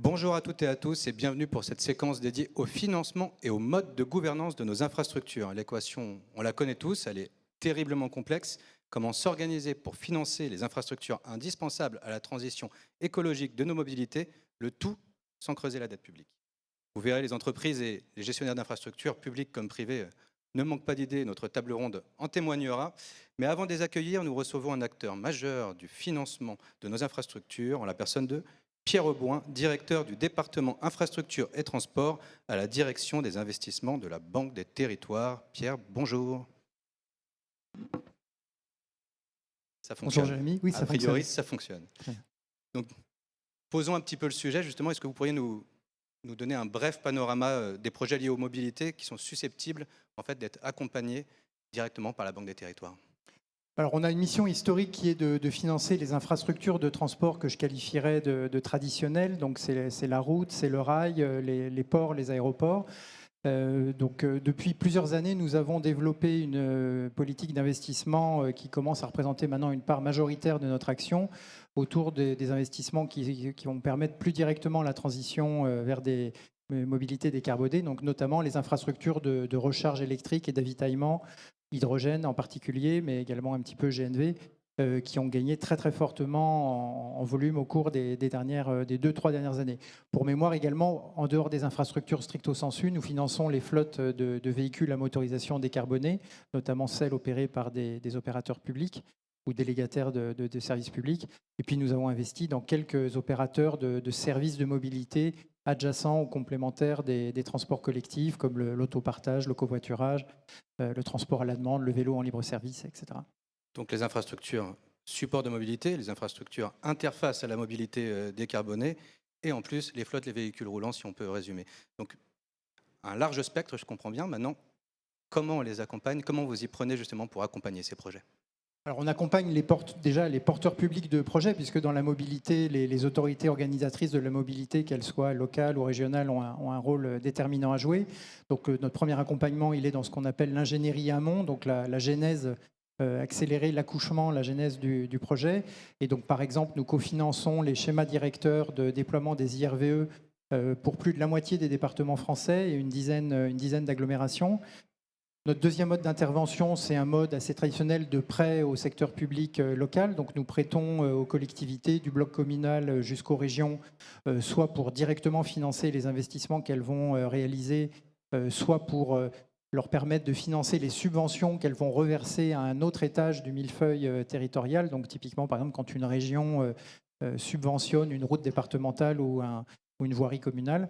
Bonjour à toutes et à tous et bienvenue pour cette séquence dédiée au financement et au mode de gouvernance de nos infrastructures. L'équation, on la connaît tous, elle est terriblement complexe. Comment s'organiser pour financer les infrastructures indispensables à la transition écologique de nos mobilités, le tout sans creuser la dette publique. Vous verrez, les entreprises et les gestionnaires d'infrastructures, publiques comme privées, ne manquent pas d'idées, notre table ronde en témoignera. Mais avant de les accueillir, nous recevons un acteur majeur du financement de nos infrastructures, en la personne de Pierre Auboin, directeur du département infrastructure et transport à la direction des investissements de la Banque des Territoires. Pierre, bonjour. Ça fonctionne. Bonjour Jérémy, oui, A ça priori, fonctionne. ça fonctionne. Très bien. Donc, posons un petit peu le sujet, justement. Est-ce que vous pourriez nous donner un bref panorama des projets liés aux mobilités qui sont susceptibles en fait, d'être accompagnés directement par la Banque des Territoires? Alors, on a une mission historique qui est de financer les infrastructures de transport que je qualifierais de traditionnelles. Donc, c'est la route, c'est le rail, les ports, les aéroports. Depuis plusieurs années, nous avons développé une politique d'investissement qui commence à représenter maintenant une part majoritaire de notre action autour des investissements qui vont permettre plus directement la transition vers des mobilités décarbonées, donc notamment les infrastructures de recharge électrique et d'avitaillement, hydrogène en particulier, mais également un petit peu GNV, qui ont gagné très très fortement en volume au cours des 2-3 dernières années. Pour mémoire également, en dehors des infrastructures stricto sensu, nous finançons les flottes de véhicules à motorisation décarbonée, notamment celles opérées par des opérateurs publics ou délégataires de services publics. Et puis nous avons investi dans quelques opérateurs de services de mobilité adjacents ou complémentaires des transports collectifs, comme l'autopartage, le covoiturage, le transport à la demande, le vélo en libre service, etc. Donc les infrastructures support de mobilité, les infrastructures interface à la mobilité décarbonée et en plus les flottes, les véhicules roulants, si on peut résumer. Donc un large spectre, je comprends bien. Maintenant, comment on les accompagne? Comment vous y prenez justement pour accompagner ces projets? Alors on accompagne déjà les porteurs publics de projets, puisque dans la mobilité, les autorités organisatrices de la mobilité, qu'elles soient locales ou régionales, ont un rôle déterminant à jouer. Donc notre premier accompagnement, il est dans ce qu'on appelle l'ingénierie amont, donc la genèse, accélérer l'accouchement, la genèse du projet. Et donc par exemple, nous cofinançons les schémas directeurs de déploiement des IRVE pour plus de la moitié des départements français et une dizaine d'agglomérations. Notre deuxième mode d'intervention, c'est un mode assez traditionnel de prêt au secteur public local. Donc nous prêtons aux collectivités du bloc communal jusqu'aux régions, soit pour directement financer les investissements qu'elles vont réaliser, soit pour leur permettre de financer les subventions qu'elles vont reverser à un autre étage du millefeuille territorial. Donc typiquement, par exemple, quand une région subventionne une route départementale ou une voirie communale.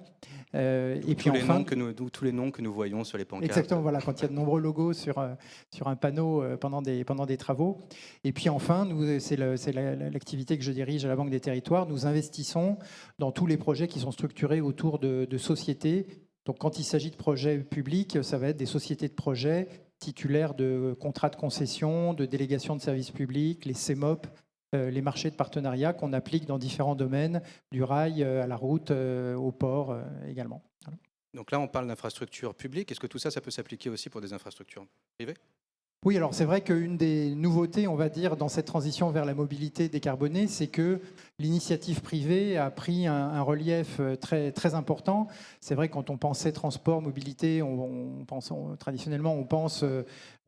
Et puis enfin, tous les noms que nous voyons sur les pancartes. Exactement, voilà, quand il y a de nombreux logos sur un panneau pendant des travaux. Et puis enfin, c'est l'activité que je dirige à la Banque des Territoires. Nous investissons dans tous les projets qui sont structurés autour de sociétés. Donc quand il s'agit de projets publics, ça va être des sociétés de projets titulaires de contrats de concession, de délégations de services publics, les CEMOP, les marchés de partenariat qu'on applique dans différents domaines, du rail à la route, au port également. Voilà. Donc là, on parle d'infrastructures publiques. Est-ce que tout ça, ça peut s'appliquer aussi pour des infrastructures privées? Oui, alors c'est vrai qu'une des nouveautés, on va dire, dans cette transition vers la mobilité décarbonée, c'est que l'initiative privée a pris un relief très, très important. C'est vrai que quand on pensait transport, mobilité, traditionnellement, on pense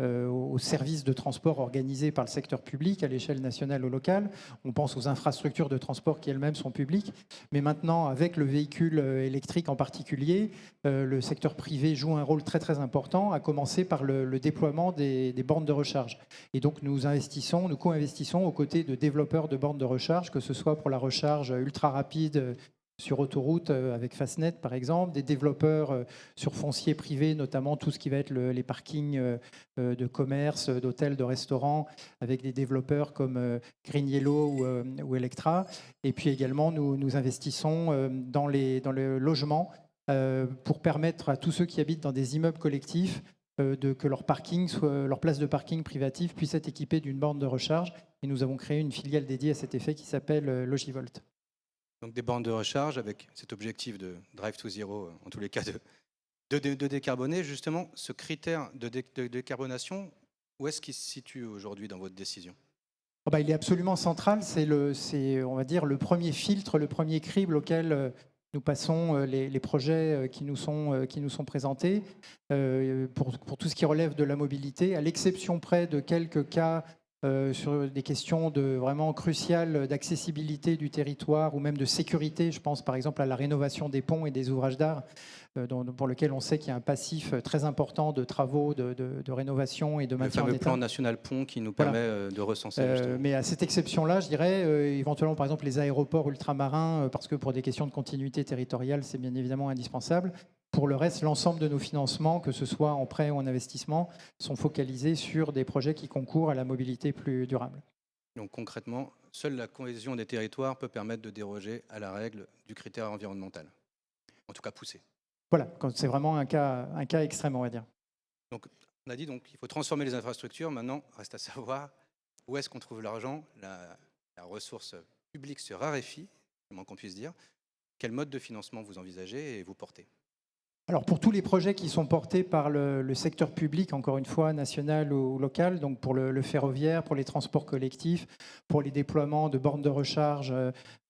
aux services de transport organisés par le secteur public à l'échelle nationale ou locale. On pense aux infrastructures de transport qui elles-mêmes sont publiques. Mais maintenant, avec le véhicule électrique en particulier, le secteur privé joue un rôle très, très important, à commencer par le déploiement des bornes de recharge. Et donc nous co-investissons aux côtés de développeurs de bornes de recharge, que ce soit pour la recharge ultra rapide sur autoroute avec Fastnet par exemple, des développeurs sur foncier privé, notamment tout ce qui va être les parkings de commerce, d'hôtels, de restaurants, avec des développeurs comme Green Yellow ou Electra. Et puis également nous investissons dans le logement pour permettre à tous ceux qui habitent dans des immeubles collectifs que leur place de parking privative puisse être équipée d'une borne de recharge. Et nous avons créé une filiale dédiée à cet effet qui s'appelle Logivolt. Donc des bornes de recharge avec cet objectif de drive to zero, en tous les cas de décarboner. Justement, ce critère de décarbonation, où est-ce qu'il se situe aujourd'hui dans votre décision? Il est absolument central. C'est on va dire, le premier filtre, le premier crible auquel nous passons les projets qui nous sont présentés pour tout ce qui relève de la mobilité, à l'exception près de quelques cas sur des questions vraiment cruciales d'accessibilité du territoire ou même de sécurité. Je pense par exemple à la rénovation des ponts et des ouvrages d'art pour lequel on sait qu'il y a un passif très important de travaux de rénovation et de maintien en état. Le fameux plan national pont qui nous permet de recenser. Mais à cette exception-là, je dirais éventuellement par exemple les aéroports ultramarins, parce que pour des questions de continuité territoriale, c'est bien évidemment indispensable. Pour le reste, l'ensemble de nos financements, que ce soit en prêt ou en investissement, sont focalisés sur des projets qui concourent à la mobilité plus durable. Donc concrètement, seule la cohésion des territoires peut permettre de déroger à la règle du critère environnemental. En tout cas poussé. Voilà, c'est vraiment un cas extrême, on va dire. Donc on a dit qu'il faut transformer les infrastructures. Maintenant, reste à savoir où est-ce qu'on trouve l'argent. La ressource publique se raréfie, comment qu'on puisse dire. Quel mode de financement vous envisagez et vous portez ? Alors pour tous les projets qui sont portés par le secteur public, encore une fois, national ou local, donc pour le ferroviaire, pour les transports collectifs, pour les déploiements de bornes de recharge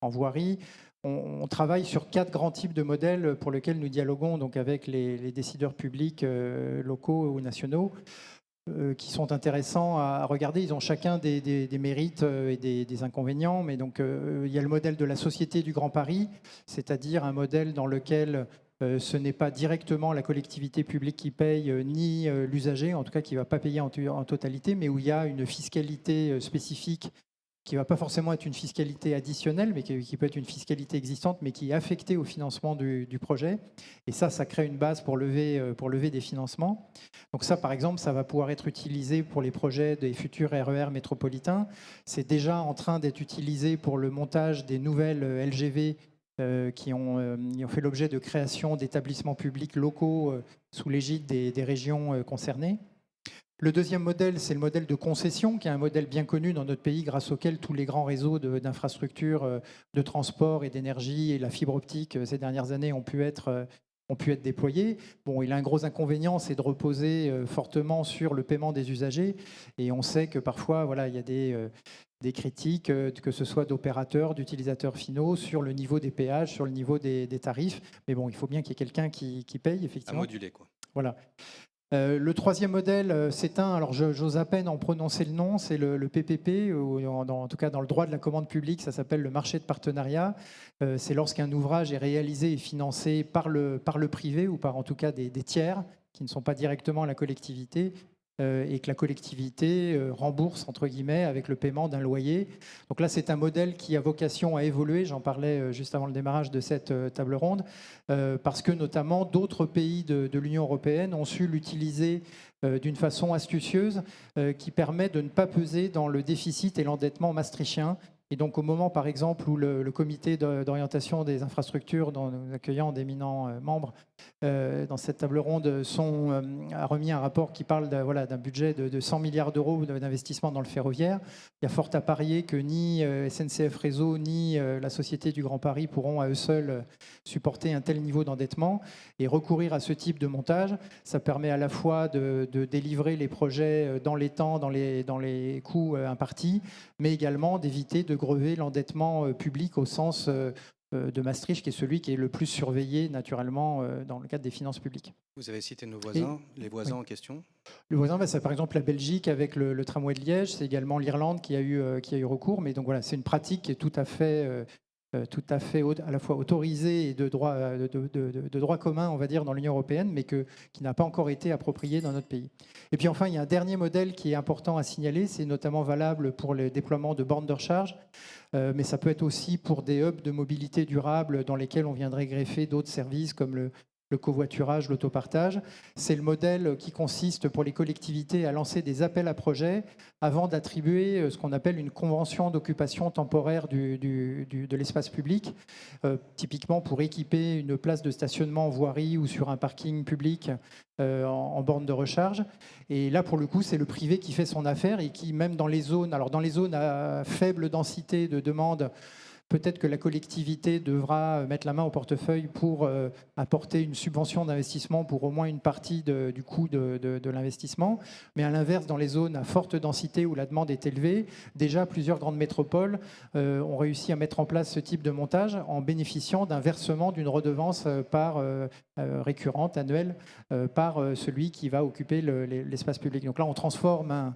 en voirie, on travaille sur 4 grands types de modèles pour lesquels nous dialoguons donc avec les décideurs publics locaux ou nationaux qui sont intéressants à regarder. Ils ont chacun des mérites et des inconvénients, mais donc il y a le modèle de la Société du Grand Paris, c'est-à-dire un modèle dans lequel ce n'est pas directement la collectivité publique qui paye, ni l'usager, en tout cas qui ne va pas payer en totalité, mais où il y a une fiscalité spécifique qui ne va pas forcément être une fiscalité additionnelle, mais qui peut être une fiscalité existante, mais qui est affectée au financement du projet. Et ça crée une base pour lever des financements. Donc ça, par exemple, ça va pouvoir être utilisé pour les projets des futurs RER métropolitains. C'est déjà en train d'être utilisé pour le montage des nouvelles LGV qui ont fait l'objet de création d'établissements publics locaux sous l'égide des régions concernées. Le deuxième modèle, c'est le modèle de concession, qui est un modèle bien connu dans notre pays, grâce auquel tous les grands réseaux d'infrastructures, de transport et d'énergie et la fibre optique ces dernières années ont pu être déployés. Bon, il a un gros inconvénient, c'est de reposer fortement sur le paiement des usagers. Et on sait que parfois, voilà, il y a des critiques, que ce soit d'opérateurs, d'utilisateurs finaux, sur le niveau des péages, sur le niveau des tarifs. Mais bon, il faut bien qu'il y ait quelqu'un qui paye, effectivement. À moduler, quoi. Voilà. Le troisième modèle, c'est alors j'ose à peine en prononcer le nom, c'est le PPP, ou en tout cas dans le droit de la commande publique, ça s'appelle le marché de partenariat. C'est lorsqu'un ouvrage est réalisé et financé par le privé ou par en tout cas des tiers qui ne sont pas directement la collectivité et que la collectivité rembourse, entre guillemets, avec le paiement d'un loyer. Donc là, c'est un modèle qui a vocation à évoluer, j'en parlais juste avant le démarrage de cette table ronde, parce que notamment d'autres pays de l'Union européenne ont su l'utiliser d'une façon astucieuse qui permet de ne pas peser dans le déficit et l'endettement maastrichtien. Et donc au moment, par exemple, où le comité d'orientation des infrastructures, dont nous accueillons d'éminents membres dans cette table ronde, a remis un rapport qui parle d'un budget de 100 milliards d'euros d'investissement dans le ferroviaire. Il y a fort à parier que ni SNCF Réseau ni la Société du Grand Paris pourront à eux seuls supporter un tel niveau d'endettement. Et recourir à ce type de montage, ça permet à la fois de délivrer les projets dans les temps, dans les coûts impartis, mais également d'éviter de grever l'endettement public au sens de Maastricht, qui est celui qui est le plus surveillé naturellement dans le cadre des finances publiques. Vous avez cité nos voisins, les voisins en question. Le voisin, c'est par exemple la Belgique avec le tramway de Liège, c'est également l'Irlande qui a eu recours, mais donc voilà, c'est une pratique qui est tout à fait à la fois autorisée et de droit commun, on va dire, dans l'Union européenne, mais qui n'a pas encore été appropriée dans notre pays. Et puis enfin, il y a un dernier modèle qui est important à signaler, c'est notamment valable pour le déploiement de bornes de recharge, mais ça peut être aussi pour des hubs de mobilité durable dans lesquels on viendrait greffer d'autres services comme le covoiturage, l'autopartage. C'est le modèle qui consiste pour les collectivités à lancer des appels à projets avant d'attribuer ce qu'on appelle une convention d'occupation temporaire de l'espace public, typiquement pour équiper une place de stationnement en voirie ou sur un parking public en borne de recharge. Et là, pour le coup, c'est le privé qui fait son affaire et qui, même dans les zones à faible densité de demande, peut-être que la collectivité devra mettre la main au portefeuille pour apporter une subvention d'investissement pour au moins une partie du coût de l'investissement. Mais à l'inverse, dans les zones à forte densité où la demande est élevée, déjà plusieurs grandes métropoles ont réussi à mettre en place ce type de montage en bénéficiant d'un versement d'une redevance récurrente, annuelle, par celui qui va occuper l'espace public. Donc là, on transforme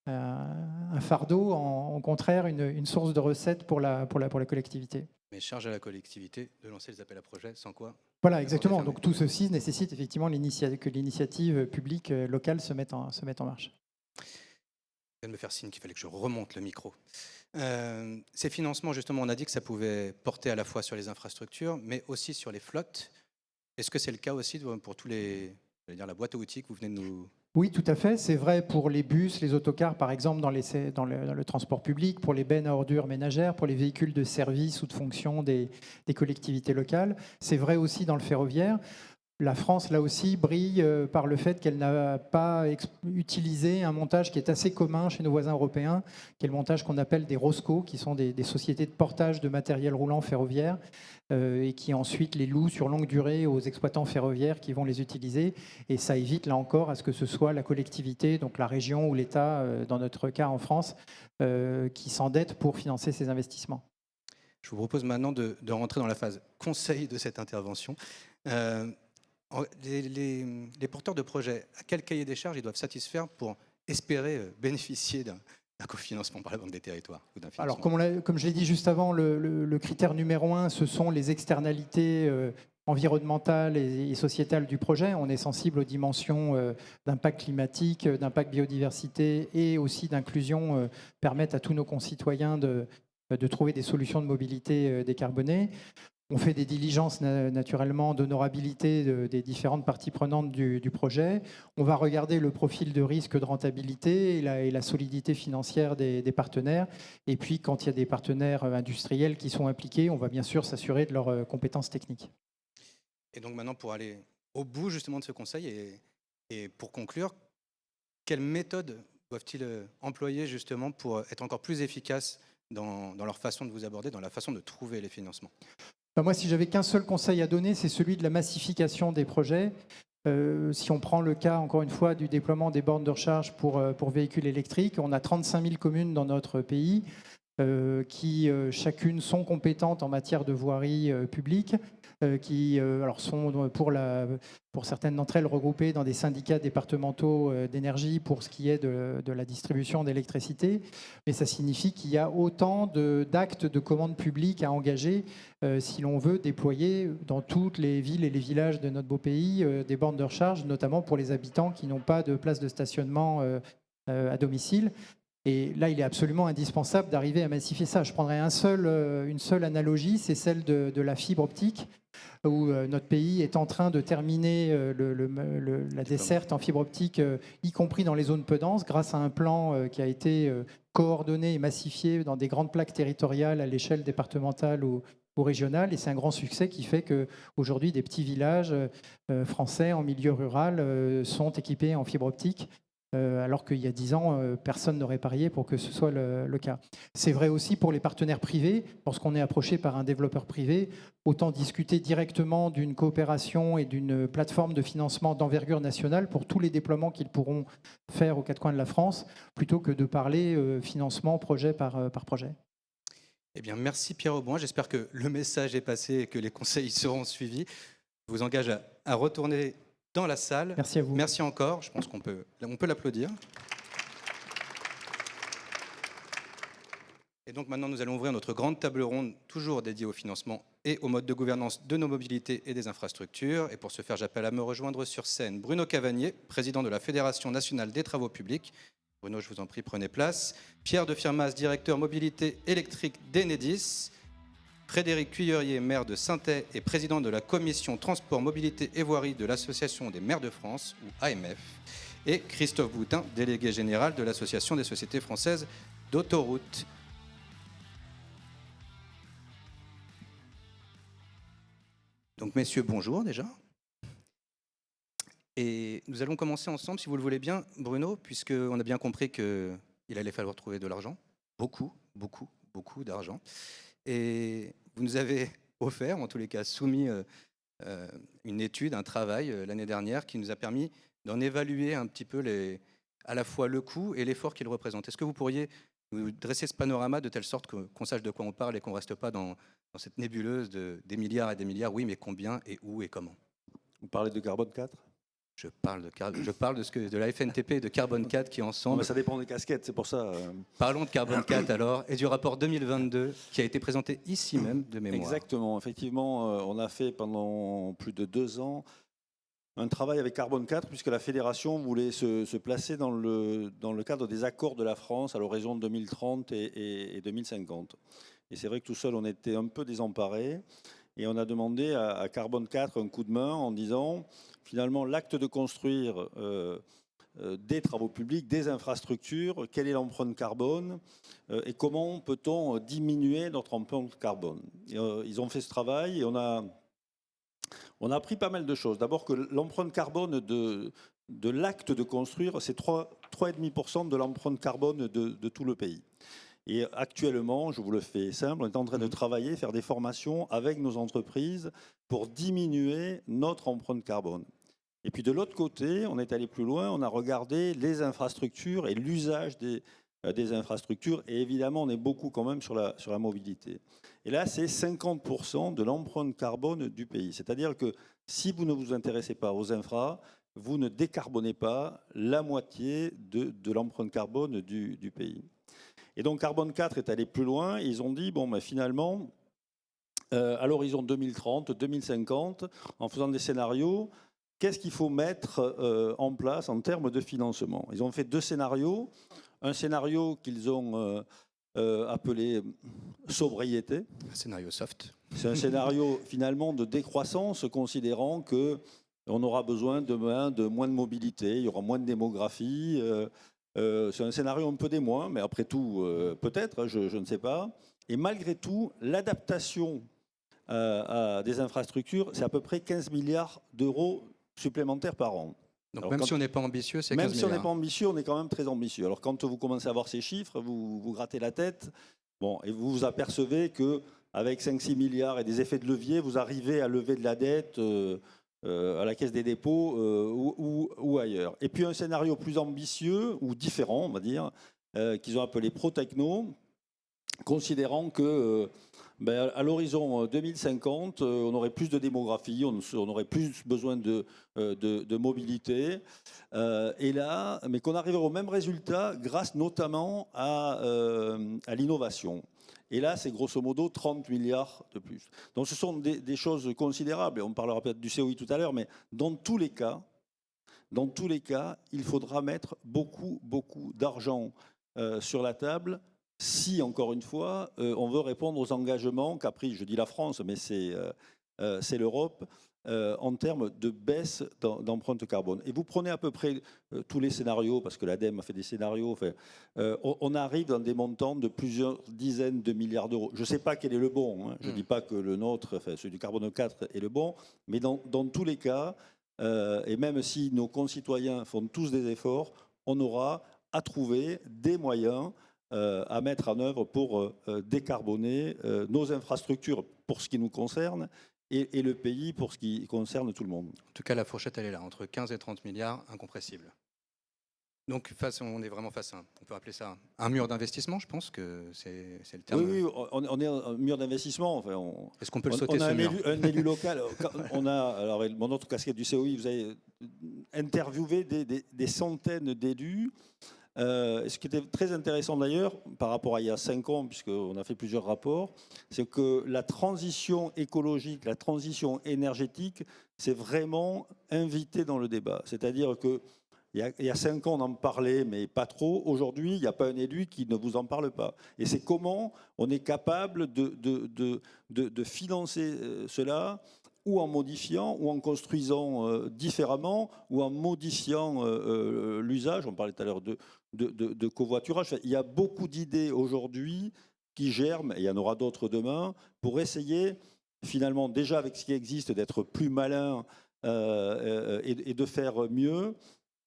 un fardeau en, au contraire, une source de recettes pour la collectivité. Mais charge à la collectivité de lancer les appels à projets, sans quoi? Voilà, exactement. Donc tout ceci nécessite effectivement que l'initiative publique locale se mette en marche. Je viens de me faire signe qu'il fallait que je remonte le micro. Ces financements, justement, on a dit que ça pouvait porter à la fois sur les infrastructures, mais aussi sur les flottes. Est-ce que c'est le cas aussi pour tous la boîte à outils que vous venez de nous... Oui, tout à fait. C'est vrai pour les bus, les autocars, par exemple, dans le transport public, pour les bennes à ordures ménagères, pour les véhicules de service ou de fonction des collectivités locales. C'est vrai aussi dans le ferroviaire. La France, là aussi, brille par le fait qu'elle n'a pas utilisé un montage qui est assez commun chez nos voisins européens, qui est le montage qu'on appelle des ROSCO, qui sont des sociétés de portage de matériel roulant ferroviaire, et qui ensuite les louent sur longue durée aux exploitants ferroviaires qui vont les utiliser. Et ça évite, là encore, à ce que ce soit la collectivité, donc la région ou l'État, dans notre cas en France, qui s'endette pour financer ces investissements. Je vous propose maintenant de rentrer dans la phase conseil de cette intervention. Les porteurs de projets, à quel cahier des charges ils doivent satisfaire pour espérer bénéficier d'un cofinancement par la Banque des Territoires ou d'un financement? Alors, comme je l'ai dit juste avant, le critère numéro 1, ce sont les externalités environnementales et sociétales du projet. On est sensible aux dimensions d'impact climatique, d'impact biodiversité et aussi d'inclusion permettent à tous nos concitoyens de trouver des solutions de mobilité décarbonées. On fait des diligences naturellement d'honorabilité des différentes parties prenantes du projet. On va regarder le profil de risque de rentabilité et la solidité financière des partenaires. Et puis, quand il y a des partenaires industriels qui sont impliqués, on va bien sûr s'assurer de leurs compétences techniques. Et donc maintenant, pour aller au bout justement de ce conseil et pour conclure, quelles méthodes doivent-ils employer justement pour être encore plus efficaces dans leur façon de vous aborder, dans la façon de trouver les financements? Moi, si j'avais qu'un seul conseil à donner, c'est celui de la massification des projets. Si on prend le cas, encore une fois, du déploiement des bornes de recharge pour véhicules électriques, on a 35 000 communes dans notre pays qui, chacune, sont compétentes en matière de voirie publique, qui alors sont, pour certaines d'entre elles, regroupées dans des syndicats départementaux d'énergie pour ce qui est de la distribution d'électricité. Mais ça signifie qu'il y a autant d'actes de commande publique à engager si l'on veut déployer dans toutes les villes et les villages de notre beau pays des bornes de recharge, notamment pour les habitants qui n'ont pas de place de stationnement à domicile. Et là, il est absolument indispensable d'arriver à massifier ça. Je prendrai une seule analogie, c'est celle de la fibre optique, où notre pays est en train de terminer la desserte en fibre optique, y compris dans les zones peu denses, grâce à un plan qui a été coordonné et massifié dans des grandes plaques territoriales à l'échelle départementale ou régionale. Et c'est un grand succès qui fait qu'aujourd'hui, des petits villages français en milieu rural sont équipés en fibre optique. Alors qu'il y a 10 ans, personne n'aurait parié pour que ce soit le cas. C'est vrai aussi pour les partenaires privés. Lorsqu'on est approché par un développeur privé, autant discuter directement d'une coopération et d'une plateforme de financement d'envergure nationale pour tous les déploiements qu'ils pourront faire aux quatre coins de la France, plutôt que de parler financement projet par projet. Eh bien, merci Pierre Auboin. J'espère que le message est passé et que les conseils seront suivis. Je vous engage à retourner dans la salle. Merci à vous. Merci encore. Je pense qu'on peut l'applaudir. Et donc maintenant, nous allons ouvrir notre grande table ronde, toujours dédiée au financement et au mode de gouvernance de nos mobilités et des infrastructures. Et pour ce faire, j'appelle à me rejoindre sur scène Bruno Cavagnier, président de la Fédération nationale des travaux publics. Bruno, je vous en prie, prenez place. Pierre de Firmas, directeur mobilité électrique d'Enedis. Frédéric Cuillerier, maire de Saintet et président de la commission transport, mobilité et voirie de l'Association des maires de France, ou AMF. Et Christophe Boutin, délégué général de l'Association des sociétés françaises d'autoroutes. Donc messieurs, bonjour déjà. Et nous allons commencer ensemble, si vous le voulez bien, Bruno, puisqu'on a bien compris qu'il allait falloir trouver de l'argent. Beaucoup d'argent. Et vous nous avez offert, en tous les cas soumis, une étude, un travail l'année dernière qui nous a permis d'en évaluer un petit peu à la fois le coût et l'effort qu'il représente. Est-ce que vous pourriez nous dresser ce panorama de telle sorte qu'on sache de quoi on parle et qu'on ne reste pas dans cette nébuleuse des milliards et des milliards? Oui, mais combien et où et comment? Vous parlez de carbone 4? Je parle de la FNTP et de Carbone 4 qui Non, ensemble. mais ça dépend des casquettes, c'est pour ça. Parlons de Carbone 4 alors, et du rapport 2022 qui a été présenté ici même de mémoire. Exactement, effectivement, on a fait pendant plus de 2 ans un travail avec Carbone 4, puisque la fédération voulait se placer dans le cadre des accords de la France à l'horizon 2030 et 2050. Et c'est vrai que tout seul, on était un peu désemparés. Et on a demandé à Carbone 4 un coup de main en disant, finalement, l'acte de construire des travaux publics, des infrastructures, quelle est l'empreinte carbone et comment peut-on diminuer notre empreinte carbone. Et, ils ont fait ce travail et on a appris pas mal de choses. D'abord que l'empreinte carbone de l'acte de construire, c'est 3,5% de l'empreinte carbone de tout le pays. Et actuellement, je vous le fais simple, on est en train de travailler, faire des formations avec nos entreprises pour diminuer notre empreinte carbone. Et puis de l'autre côté, on est allé plus loin, on a regardé les infrastructures et l'usage des infrastructures. Et évidemment, on est beaucoup quand même sur la mobilité. Et là, c'est 50% de l'empreinte carbone du pays. C'est-à-dire que si vous ne vous intéressez pas aux infras, vous ne décarbonez pas la moitié de l'empreinte carbone du pays. Et donc Carbone 4 est allé plus loin. Ils ont dit, bon, ben, finalement, à l'horizon 2030, 2050, en faisant des scénarios, qu'est-ce qu'il faut mettre en place en termes de financement? Ils ont fait 2 scénarios. Un scénario qu'ils ont appelé sobriété. Un scénario soft. C'est un scénario finalement de décroissance, considérant qu'on aura besoin demain de moins de mobilité, il y aura moins de démographie. C'est un scénario un peu des moins, mais après tout, peut-être, je ne sais pas. Et malgré tout, l'adaptation à des infrastructures, c'est à peu près 15 milliards d'euros supplémentaires par an. Donc Alors, même si on n'est pas ambitieux, c'est 15 même milliards. si on n'est pas ambitieux, on est quand même très ambitieux. Alors quand vous commencez à voir ces chiffres, vous grattez la tête, bon, et vous vous apercevez qu'avec 5-6 milliards et des effets de levier, vous arrivez à lever de la dette à la Caisse des dépôts ou ailleurs. Et puis un scénario plus ambitieux, ou différent, on va dire, qu'ils ont appelé pro-techno, considérant que à l'horizon 2050, on aurait plus de démographie, on aurait plus besoin de mobilité. Et là, mais qu'on arriverait au même résultat grâce notamment à l'innovation. Et là, c'est grosso modo 30 milliards de plus. Donc ce sont des choses considérables. On parlera peut-être du COI tout à l'heure, mais dans tous les cas, il faudra mettre beaucoup, beaucoup d'argent sur la table si, encore une fois, on veut répondre aux engagements qu'a pris, je dis la France, mais c'est l'Europe, en termes de baisse d'empreinte carbone. Et vous prenez à peu près tous les scénarios, parce que l'ADEME a fait des scénarios, enfin, on arrive dans des montants de plusieurs dizaines de milliards d'euros. Je ne sais pas quel est le bon, hein. Je ne dis pas que le nôtre, enfin, celui du carbone 4 est le bon, mais dans tous les cas, et même si nos concitoyens font tous des efforts, on aura à trouver des moyens à mettre en œuvre pour décarboner nos infrastructures pour ce qui nous concerne et le pays pour ce qui concerne tout le monde. En tout cas, la fourchette, elle est là, entre 15 et 30 milliards, incompressible. Donc on est vraiment face à, on peut appeler ça un mur d'investissement, je pense que c'est le terme. Oui, on est un mur d'investissement. Enfin, est-ce qu'on peut le sauter, on a ce mur? un élu local. On a, alors, mon autre casquette du COI, vous avez interviewé des centaines d'élus. Ce qui était très intéressant d'ailleurs, par rapport à il y a 5 ans, puisqu'on a fait plusieurs rapports, c'est que la transition écologique, la transition énergétique, c'est vraiment invité dans le débat. C'est-à-dire qu'il y a 5 ans, on en parlait, mais pas trop. Aujourd'hui, il n'y a pas un élu qui ne vous en parle pas. Et c'est comment on est capable de financer cela, ou en modifiant, ou en construisant différemment, ou en modifiant l'usage. On parlait tout à l'heure de covoiturage. Enfin, il y a beaucoup d'idées aujourd'hui qui germent, et il y en aura d'autres demain, pour essayer, finalement, déjà avec ce qui existe, d'être plus malin et de faire mieux.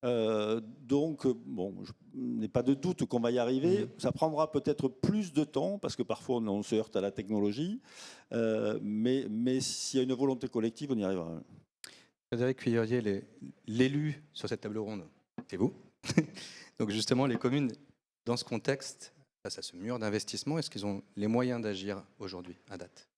Bon, je n'ai pas de doute qu'on va y arriver. Ça prendra peut-être plus de temps, parce que parfois on se heurte à la technologie, mais s'il y a une volonté collective, on y arrivera. Frédéric Cuillerier, l'élu sur cette table ronde, c'est vous. Donc justement, les communes, dans ce contexte, face à ce mur d'investissement, est-ce qu'ils ont les moyens d'agir aujourd'hui, à date?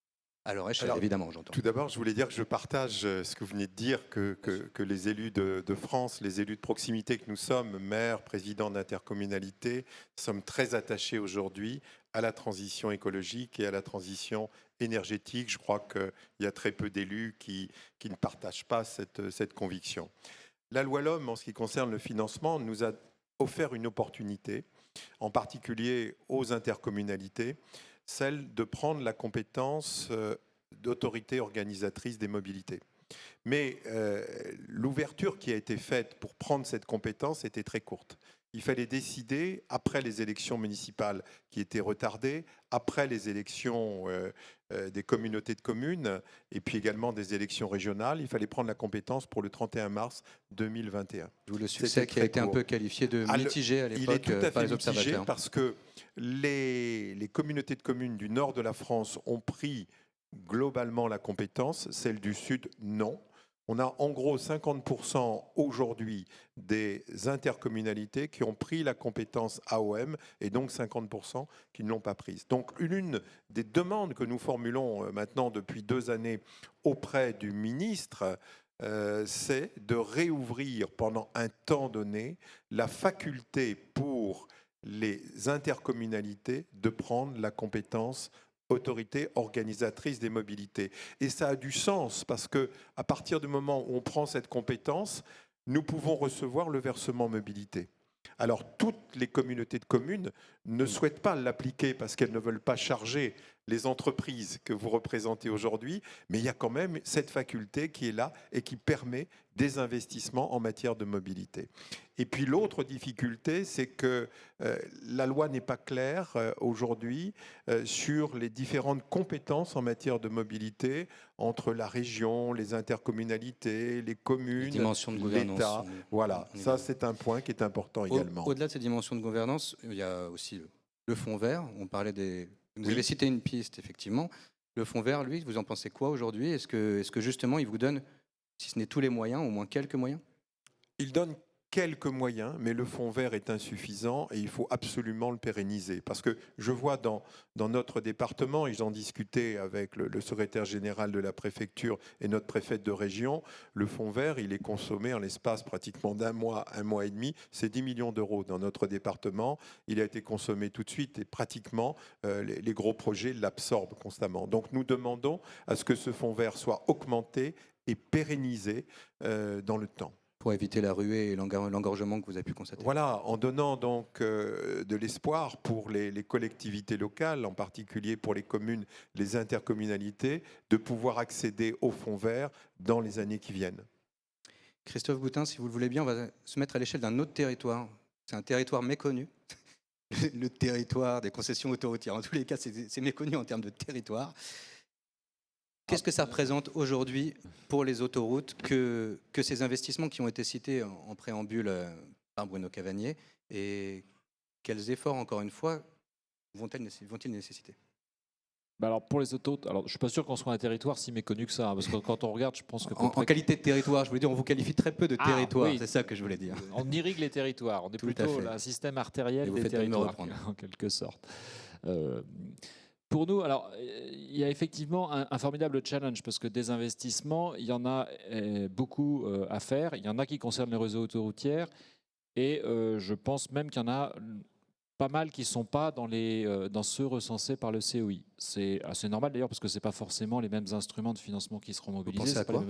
À leur échelle, évidemment, j'entends. Tout d'abord, je voulais dire que je partage ce que vous venez de dire, que les élus de France, les élus de proximité que nous sommes, maires, présidents d'intercommunalités, sommes très attachés aujourd'hui à la transition écologique et à la transition énergétique. Je crois qu'il y a très peu d'élus qui ne partagent pas cette conviction. La loi LOM, en ce qui concerne le financement, nous a offert une opportunité, en particulier aux intercommunalités, celle de prendre la compétence d'autorité organisatrice des mobilités. Mais l'ouverture qui a été faite pour prendre cette compétence était très courte. Il fallait décider, après les élections municipales qui étaient retardées, après les élections des communautés de communes et puis également des élections régionales, il fallait prendre la compétence pour le 31 mars 2021. D'où le succès qui a été un peu qualifié de mitigé à l'époque par les observateurs. Il est tout à fait mitigé parce que les communautés de communes du nord de la France ont pris globalement la compétence, celles du sud, non. On a en gros 50% aujourd'hui des intercommunalités qui ont pris la compétence AOM et donc 50% qui ne l'ont pas prise. Donc l'une des demandes que nous formulons maintenant depuis 2 années auprès du ministre, c'est de réouvrir pendant un temps donné la faculté pour les intercommunalités de prendre la compétence autorité organisatrice des mobilités. Et ça a du sens parce que à partir du moment où on prend cette compétence, nous pouvons recevoir le versement mobilité. Alors toutes les communautés de communes ne souhaitent pas l'appliquer parce qu'elles ne veulent pas charger les entreprises que vous représentez aujourd'hui, mais il y a quand même cette faculté qui est là et qui permet des investissements en matière de mobilité. Et puis l'autre difficulté, c'est que la loi n'est pas claire aujourd'hui sur les différentes compétences en matière de mobilité entre la région, les intercommunalités, les communes, l'État. Voilà, ça c'est un point qui est important également. Au-delà de ces dimensions de gouvernance, il y a aussi le fonds vert. On parlait des... Vous avez cité une piste, effectivement. Le fonds vert, lui, vous en pensez quoi aujourd'hui? Est-ce que justement, il vous donne, si ce n'est tous les moyens, au moins quelques moyens? Il donne quelques moyens, mais le fonds vert est insuffisant et il faut absolument le pérenniser. Parce que je vois dans notre département, et j'en discutais avec le secrétaire général de la préfecture et notre préfète de région, le fonds vert, il est consommé en l'espace pratiquement d'un mois, 1 mois et demi. C'est 10 millions d'euros dans notre département. Il a été consommé tout de suite et pratiquement les gros projets l'absorbent constamment. Donc nous demandons à ce que ce fonds vert soit augmenté et pérennisé dans le temps. Pour éviter la ruée et l'engorgement que vous avez pu constater. Voilà, en donnant donc de l'espoir pour les collectivités locales, en particulier pour les communes, les intercommunalités, de pouvoir accéder au fonds vert dans les années qui viennent. Christophe Boutin, si vous le voulez bien, on va se mettre à l'échelle d'un autre territoire. C'est un territoire méconnu, le territoire des concessions autoroutières. En tous les cas, c'est méconnu en termes de territoire. Qu'est-ce que ça représente aujourd'hui pour les autoroutes que ces investissements qui ont été cités en préambule par Bruno Cavagné, et quels efforts, encore une fois, vont-ils nécessiter? Alors pour les autoroutes, je ne suis pas sûr qu'on soit un territoire si méconnu que ça, hein, parce que quand on regarde, je pense que... En qualité de territoire, je voulais dire, on vous qualifie très peu de territoire, oui. C'est ça que je voulais dire. On irrigue les territoires, on est plutôt un système artériel des territoires, en quelque sorte. Pour nous, il y a effectivement un formidable challenge parce que des investissements, il y en a beaucoup à faire. Il y en a qui concernent les réseaux autoroutières et je pense même qu'il y en a pas mal qui ne sont pas dans ceux recensés par le COI. C'est assez normal d'ailleurs parce que ce n'est pas forcément les mêmes instruments de financement qui seront mobilisés. Vous pensez à quoi ?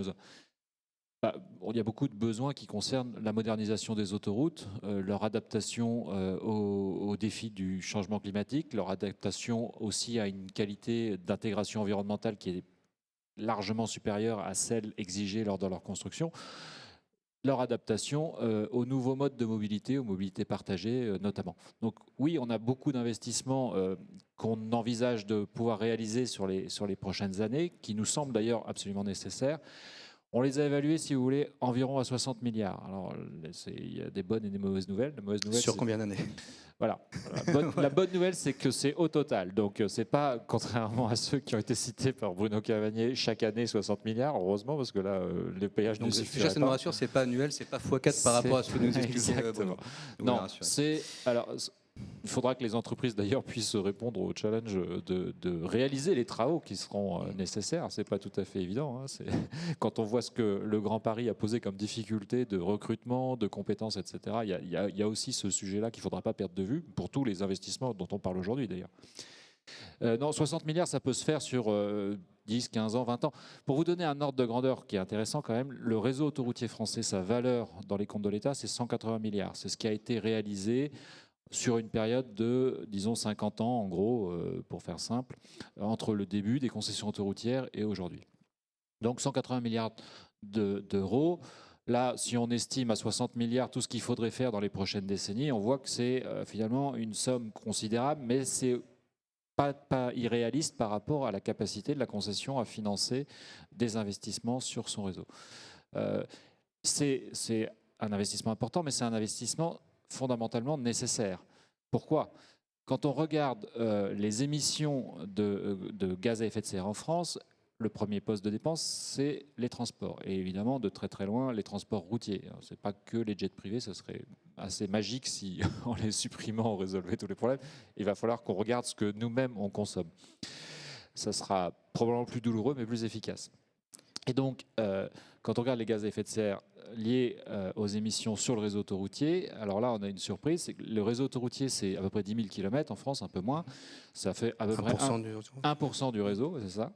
Il y a beaucoup de besoins qui concernent la modernisation des autoroutes, leur adaptation aux défis du changement climatique, leur adaptation aussi à une qualité d'intégration environnementale qui est largement supérieure à celle exigée lors de leur construction, leur adaptation aux nouveaux modes de mobilité, aux mobilités partagées notamment. Donc oui, on a beaucoup d'investissements qu'on envisage de pouvoir réaliser sur les prochaines années, qui nous semblent d'ailleurs absolument nécessaires. On les a évalués, si vous voulez, environ à 60 milliards. Alors, il y a des bonnes et des mauvaises nouvelles. La mauvaise nouvelle, Sur combien d'années? Voilà. La bonne nouvelle, c'est que c'est au total. Donc, c'est pas, contrairement à ceux qui ont été cités par Bruno Cavagné, chaque année 60 milliards, heureusement, parce que là, les payages ne Donc, suffiraient déjà, ça nous pas. rassure, c'est pas annuel, c'est pas x4 par rapport à ce que nous expliquait Exactement. Bruno. Non, c'est... Alors, il faudra que les entreprises d'ailleurs puissent répondre au challenge de réaliser les travaux qui seront nécessaires. C'est pas tout à fait évident. Hein. Quand on voit ce que le Grand Paris a posé comme difficulté de recrutement, de compétences, etc., il y a aussi ce sujet-là qu'il ne faudra pas perdre de vue pour tous les investissements dont on parle aujourd'hui d'ailleurs. Non, 60 milliards, ça peut se faire sur 10, 15 ans, 20 ans. Pour vous donner un ordre de grandeur qui est intéressant quand même, le réseau autoroutier français, sa valeur dans les comptes de l'État, c'est 180 milliards. C'est ce qui a été réalisé sur une période de, disons, 50 ans, en gros, pour faire simple, entre le début des concessions autoroutières et aujourd'hui. Donc 180 milliards d'euros. Là, si on estime à 60 milliards tout ce qu'il faudrait faire dans les prochaines décennies, on voit que c'est finalement une somme considérable, mais c'est pas irréaliste par rapport à la capacité de la concession à financer des investissements sur son réseau. C'est un investissement important, mais c'est un investissement fondamentalement nécessaire. Pourquoi ? Quand on regarde les émissions de gaz à effet de serre en France, le premier poste de dépense, c'est les transports. Et évidemment, de très très loin, les transports routiers. Ce n'est pas que les jets privés, ce serait assez magique si, en les supprimant, on résolvait tous les problèmes. Il va falloir qu'on regarde ce que nous-mêmes on consomme. Ça sera probablement plus douloureux, mais plus efficace. Et donc, quand on regarde les gaz à effet de serre liés aux émissions sur le réseau autoroutier, alors là, on a une surprise, c'est que le réseau autoroutier, c'est à peu près 10 000 km en France, un peu moins. Ça fait à peu près 1% du réseau, c'est ça.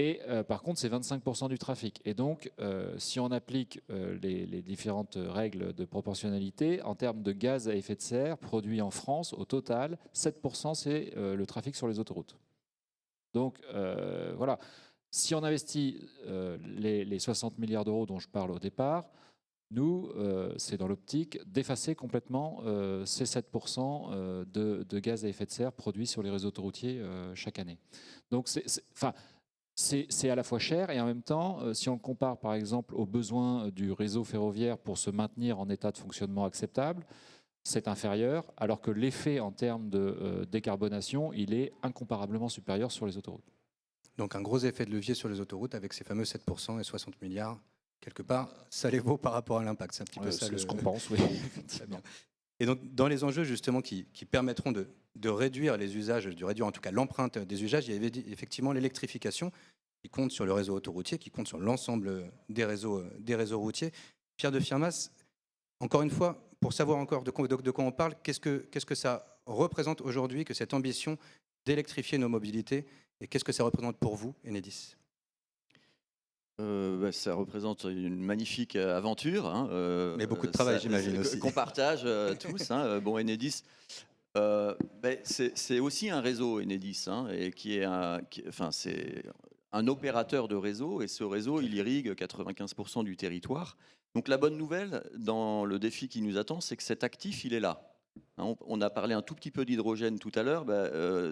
Et par contre, c'est 25% du trafic. Et donc, si on applique les différentes règles de proportionnalité, en termes de gaz à effet de serre produits en France, au total, 7% c'est le trafic sur les autoroutes. Donc, voilà. Si on investit les 60 milliards d'euros dont je parle au départ, nous, c'est dans l'optique d'effacer complètement ces 7% de gaz à effet de serre produits sur les réseaux autoroutiers chaque année. Donc, c'est à la fois cher et en même temps, si on le compare par exemple aux besoins du réseau ferroviaire pour se maintenir en état de fonctionnement acceptable, c'est inférieur, alors que l'effet en termes de décarbonation, il est incomparablement supérieur sur les autoroutes. Donc un gros effet de levier sur les autoroutes avec ces fameux 7% et 60 milliards. Quelque part, ça les vaut par rapport à l'impact. C'est un petit peu ça ce qu'on pense, oui. Et donc, dans les enjeux justement qui permettront de réduire les usages, de réduire en tout cas l'empreinte des usages, il y avait effectivement l'électrification qui compte sur le réseau autoroutier, qui compte sur l'ensemble des réseaux routiers. Pierre de Firmas, encore une fois, pour savoir encore de quoi on parle, qu'est-ce que ça représente aujourd'hui que cette ambition d'électrifier nos mobilités, et qu'est-ce que ça représente pour vous, Enedis ? Ça représente une magnifique aventure. Hein, mais beaucoup de travail, j'imagine aussi. Qu'on partage tous. Hein. Bon, Enedis, c'est aussi un réseau, Enedis, hein, et c'est un opérateur de réseau, et ce réseau, il irrigue 95% du territoire. Donc la bonne nouvelle dans le défi qui nous attend, c'est que cet actif, il est là. On a parlé un tout petit peu d'hydrogène tout à l'heure.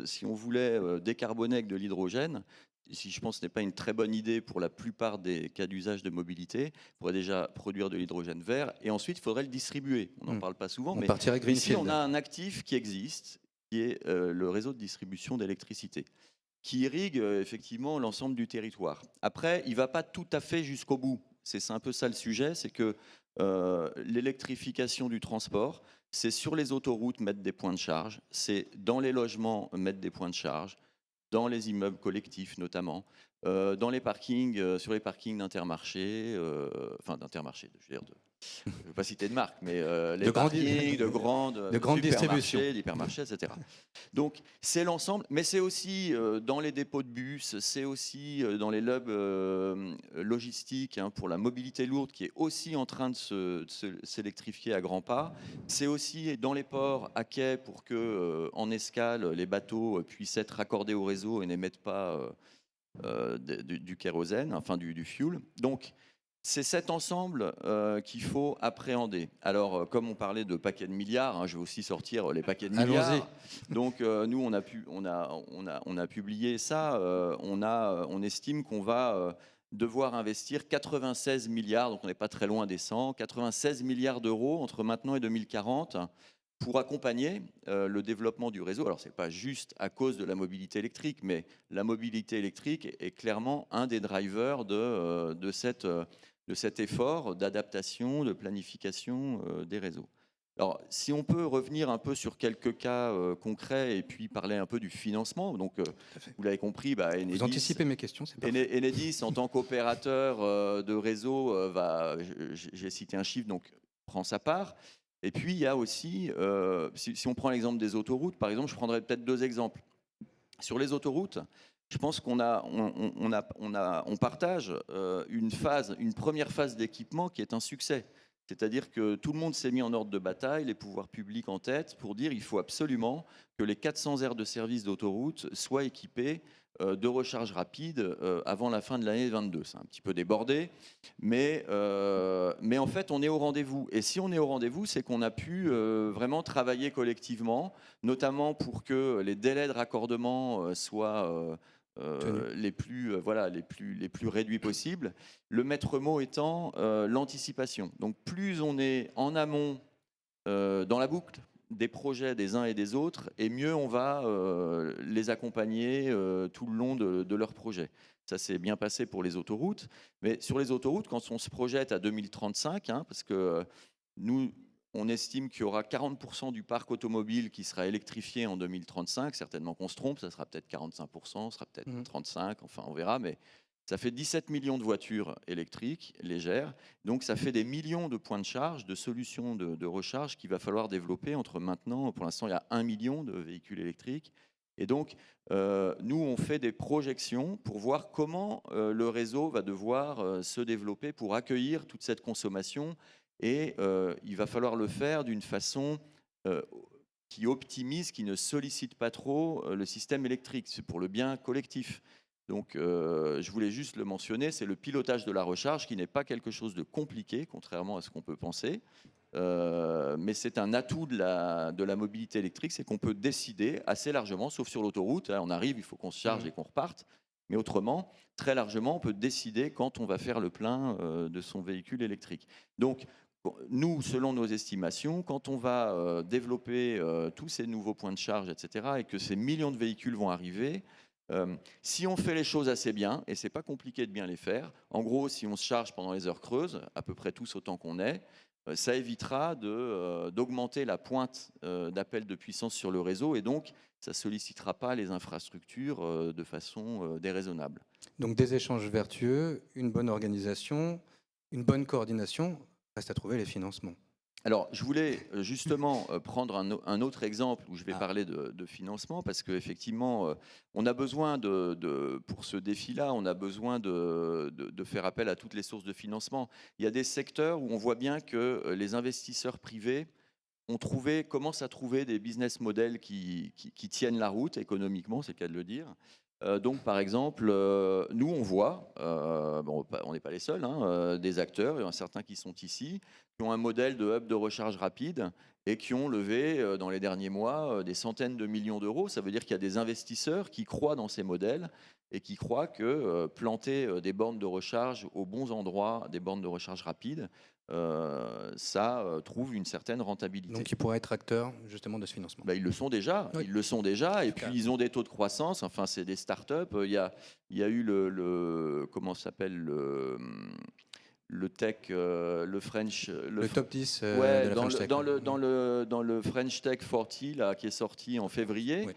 Si on voulait décarboner avec de l'hydrogène, si je pense que ce n'est pas une très bonne idée pour la plupart des cas d'usage de mobilité, il faudrait déjà produire de l'hydrogène vert et ensuite il faudrait le distribuer. On n'en parle pas souvent, mais ici on a un actif qui existe, qui est le réseau de distribution d'électricité, qui irrigue effectivement l'ensemble du territoire. Après, il ne va pas tout à fait jusqu'au bout. C'est un peu ça le sujet, c'est que l'électrification du transport, c'est sur les autoroutes mettre des points de charge, c'est dans les logements mettre des points de charge, dans les immeubles collectifs notamment, dans les parkings, sur les parkings d'Intermarché, d'Intermarché, je veux dire, je ne veux pas citer de marque, mais les parkings de grande distribution, d'hypermarchés, etc. Donc c'est l'ensemble, mais c'est aussi dans les dépôts de bus, c'est aussi dans les hubs logistiques pour la mobilité lourde qui est aussi en train de s'électrifier à grands pas. C'est aussi dans les ports à quai pour que en escale les bateaux puissent être raccordés au réseau et n'émettent pas du kérosène, enfin du fuel. Donc c'est cet ensemble qu'il faut appréhender. Alors, comme on parlait de paquets de milliards, je vais aussi sortir les paquets de milliards. Donc, nous, on a publié ça. On estime qu'on va devoir investir 96 milliards, donc on n'est pas très loin des 100, 96 milliards d'euros entre maintenant et 2040 pour accompagner le développement du réseau. Alors, ce n'est pas juste à cause de la mobilité électrique, mais la mobilité électrique est clairement un des drivers de cet effort d'adaptation, de planification des réseaux. Alors, si on peut revenir un peu sur quelques cas concrets et puis parler un peu du financement. Donc, vous l'avez compris, Vous anticipez mes questions, c'est parfait. Enedis, en tant qu'opérateur de réseau, j'ai cité un chiffre, donc prend sa part. Et puis, il y a aussi, si on prend l'exemple des autoroutes, par exemple, je prendrais peut-être 2 exemples. Sur les autoroutes, je pense qu'on partage une première phase d'équipement qui est un succès. C'est-à-dire que tout le monde s'est mis en ordre de bataille, les pouvoirs publics en tête, pour dire qu'il faut absolument que les 400 aires de service d'autoroute soient équipées de recharge rapide avant la fin de l'année 2022. C'est un petit peu débordé, mais en fait, on est au rendez-vous. Et si on est au rendez-vous, c'est qu'on a pu vraiment travailler collectivement, notamment pour que les délais de raccordement soient les plus réduits possibles. Le maître mot étant l'anticipation. Donc plus on est en amont dans la boucle des projets des uns et des autres, et mieux on va les accompagner tout le long de leur projet. Ça s'est bien passé pour les autoroutes, mais sur les autoroutes, quand on se projette à 2035, parce que nous, on estime qu'il y aura 40% du parc automobile qui sera électrifié en 2035. Certainement qu'on se trompe, ça sera peut-être 45%, ça sera peut-être 35%, enfin on verra, mais ça fait 17 millions de voitures électriques légères. Donc ça fait des millions de points de charge, de solutions de recharge qu'il va falloir développer entre maintenant. Pour l'instant, il y a 1 million de véhicules électriques. Et donc, nous, on fait des projections pour voir comment le réseau va devoir se développer pour accueillir toute cette consommation. Et il va falloir le faire d'une façon qui optimise, qui ne sollicite pas trop le système électrique. C'est pour le bien collectif. Donc, je voulais juste le mentionner, c'est le pilotage de la recharge qui n'est pas quelque chose de compliqué, contrairement à ce qu'on peut penser. Mais c'est un atout de la mobilité électrique, c'est qu'on peut décider assez largement, sauf sur l'autoroute. Là, on arrive, il faut qu'on se charge et qu'on reparte. Mais autrement, très largement, on peut décider quand on va faire le plein de son véhicule électrique. Donc, nous, selon nos estimations, quand on va développer tous ces nouveaux points de charge, etc., et que ces millions de véhicules vont arriver, si on fait les choses assez bien, et c'est pas compliqué de bien les faire, en gros, si on se charge pendant les heures creuses, à peu près tous autant qu'on est, ça évitera d'augmenter la pointe d'appel de puissance sur le réseau, et donc ça ne sollicitera pas les infrastructures de façon déraisonnable. Donc des échanges vertueux, une bonne organisation, une bonne coordination, reste à trouver les financements. Alors, je voulais justement prendre un autre exemple où je vais parler de financement, parce qu'effectivement, on a besoin pour ce défi-là, on a besoin de faire appel à toutes les sources de financement. Il y a des secteurs où on voit bien que les investisseurs privés commencent à trouver des business models qui tiennent la route économiquement, c'est le cas de le dire. Donc, par exemple, nous, on voit, on n'est pas les seuls, des acteurs, il y en a certains qui sont ici, qui ont un modèle de hub de recharge rapide et qui ont levé, dans les derniers mois, des centaines de millions d'euros. Ça veut dire qu'il y a des investisseurs qui croient dans ces modèles et qui croient que planter des bornes de recharge aux bons endroits, des bornes de recharge rapides, ça trouve une certaine rentabilité. Donc ils pourraient être acteurs justement de ce financement. Ils le sont déjà, oui. Ils le sont déjà, et puis ils ont des taux de croissance, enfin c'est des startups. Il y a eu comment s'appelle le tech, le French... Le top 10 de la French Tech. Dans le French Tech 40, là, qui est sorti en février, oui.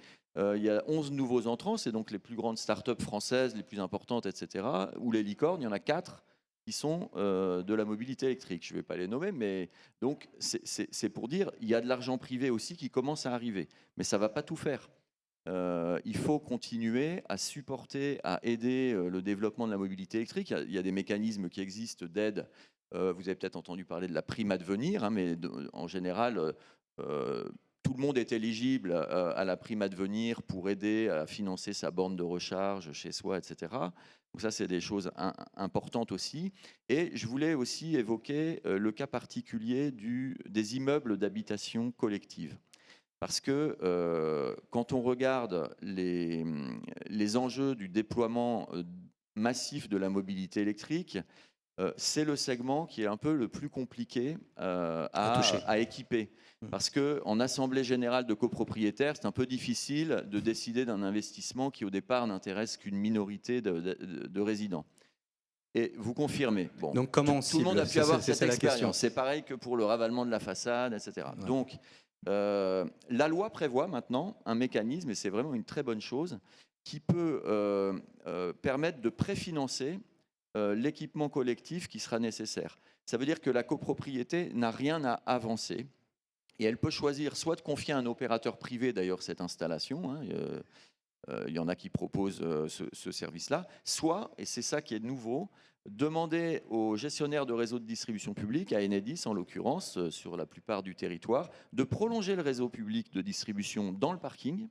Il y a 11 nouveaux entrants, c'est donc les plus grandes startups françaises, les plus importantes, etc. Ou les licornes, il y en a 4 qui sont de la mobilité électrique. Je ne vais pas les nommer, mais donc c'est pour dire il y a de l'argent privé aussi qui commence à arriver. Mais ça ne va pas tout faire. Il faut continuer à supporter, à aider le développement de la mobilité électrique. Il y a des mécanismes qui existent d'aide. Vous avez peut-être entendu parler de la prime Advenir, mais en général, tout le monde est éligible à la prime Advenir pour aider à financer sa borne de recharge chez soi, etc. Donc ça, c'est des choses importantes aussi. Et je voulais aussi évoquer le cas particulier des immeubles d'habitation collective. Parce que quand on regarde les enjeux du déploiement massif de la mobilité électrique, c'est le segment qui est un peu le plus compliqué à équiper. Parce qu'en assemblée générale de copropriétaires, c'est un peu difficile de décider d'un investissement qui, au départ, n'intéresse qu'une minorité de résidents. Et vous confirmez. Bon, donc comment on tout le monde a pu avoir cette la question. expérience. C'est pareil que pour le ravalement de la façade, etc. Ouais. Donc, la loi prévoit maintenant un mécanisme, et c'est vraiment une très bonne chose, qui peut permettre de préfinancer l'équipement collectif qui sera nécessaire. Ça veut dire que la copropriété n'a rien à avancer et elle peut choisir soit de confier à un opérateur privé d'ailleurs cette installation, hein, il y en a qui proposent ce service-là, soit, et c'est ça qui est nouveau, demander aux gestionnaires de réseaux de distribution publique, à Enedis en l'occurrence, sur la plupart du territoire, de prolonger le réseau public de distribution dans le parking.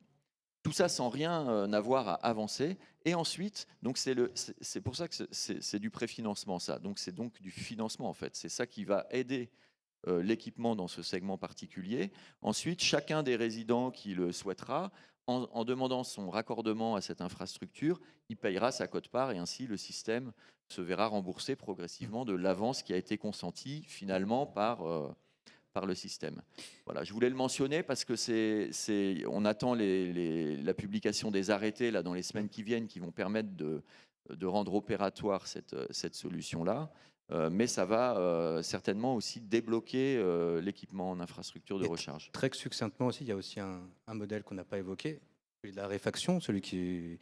Tout ça sans rien avoir à avancer. Et ensuite, donc c'est pour ça que c'est du préfinancement, ça. Donc c'est donc du financement, en fait. C'est ça qui va aider l'équipement dans ce segment particulier. Ensuite, chacun des résidents qui le souhaitera, en demandant son raccordement à cette infrastructure, il payera sa quote-part et ainsi le système se verra rembourser progressivement de l'avance qui a été consentie finalement par le système. Voilà, je voulais le mentionner parce que on attend la publication des arrêtés là, dans les semaines qui viennent qui vont permettre de rendre opératoire cette solution-là. Mais ça va certainement aussi débloquer l'équipement en infrastructure de recharge. Très succinctement aussi, il y a aussi un modèle qu'on n'a pas évoqué, celui de la réfaction, celui qui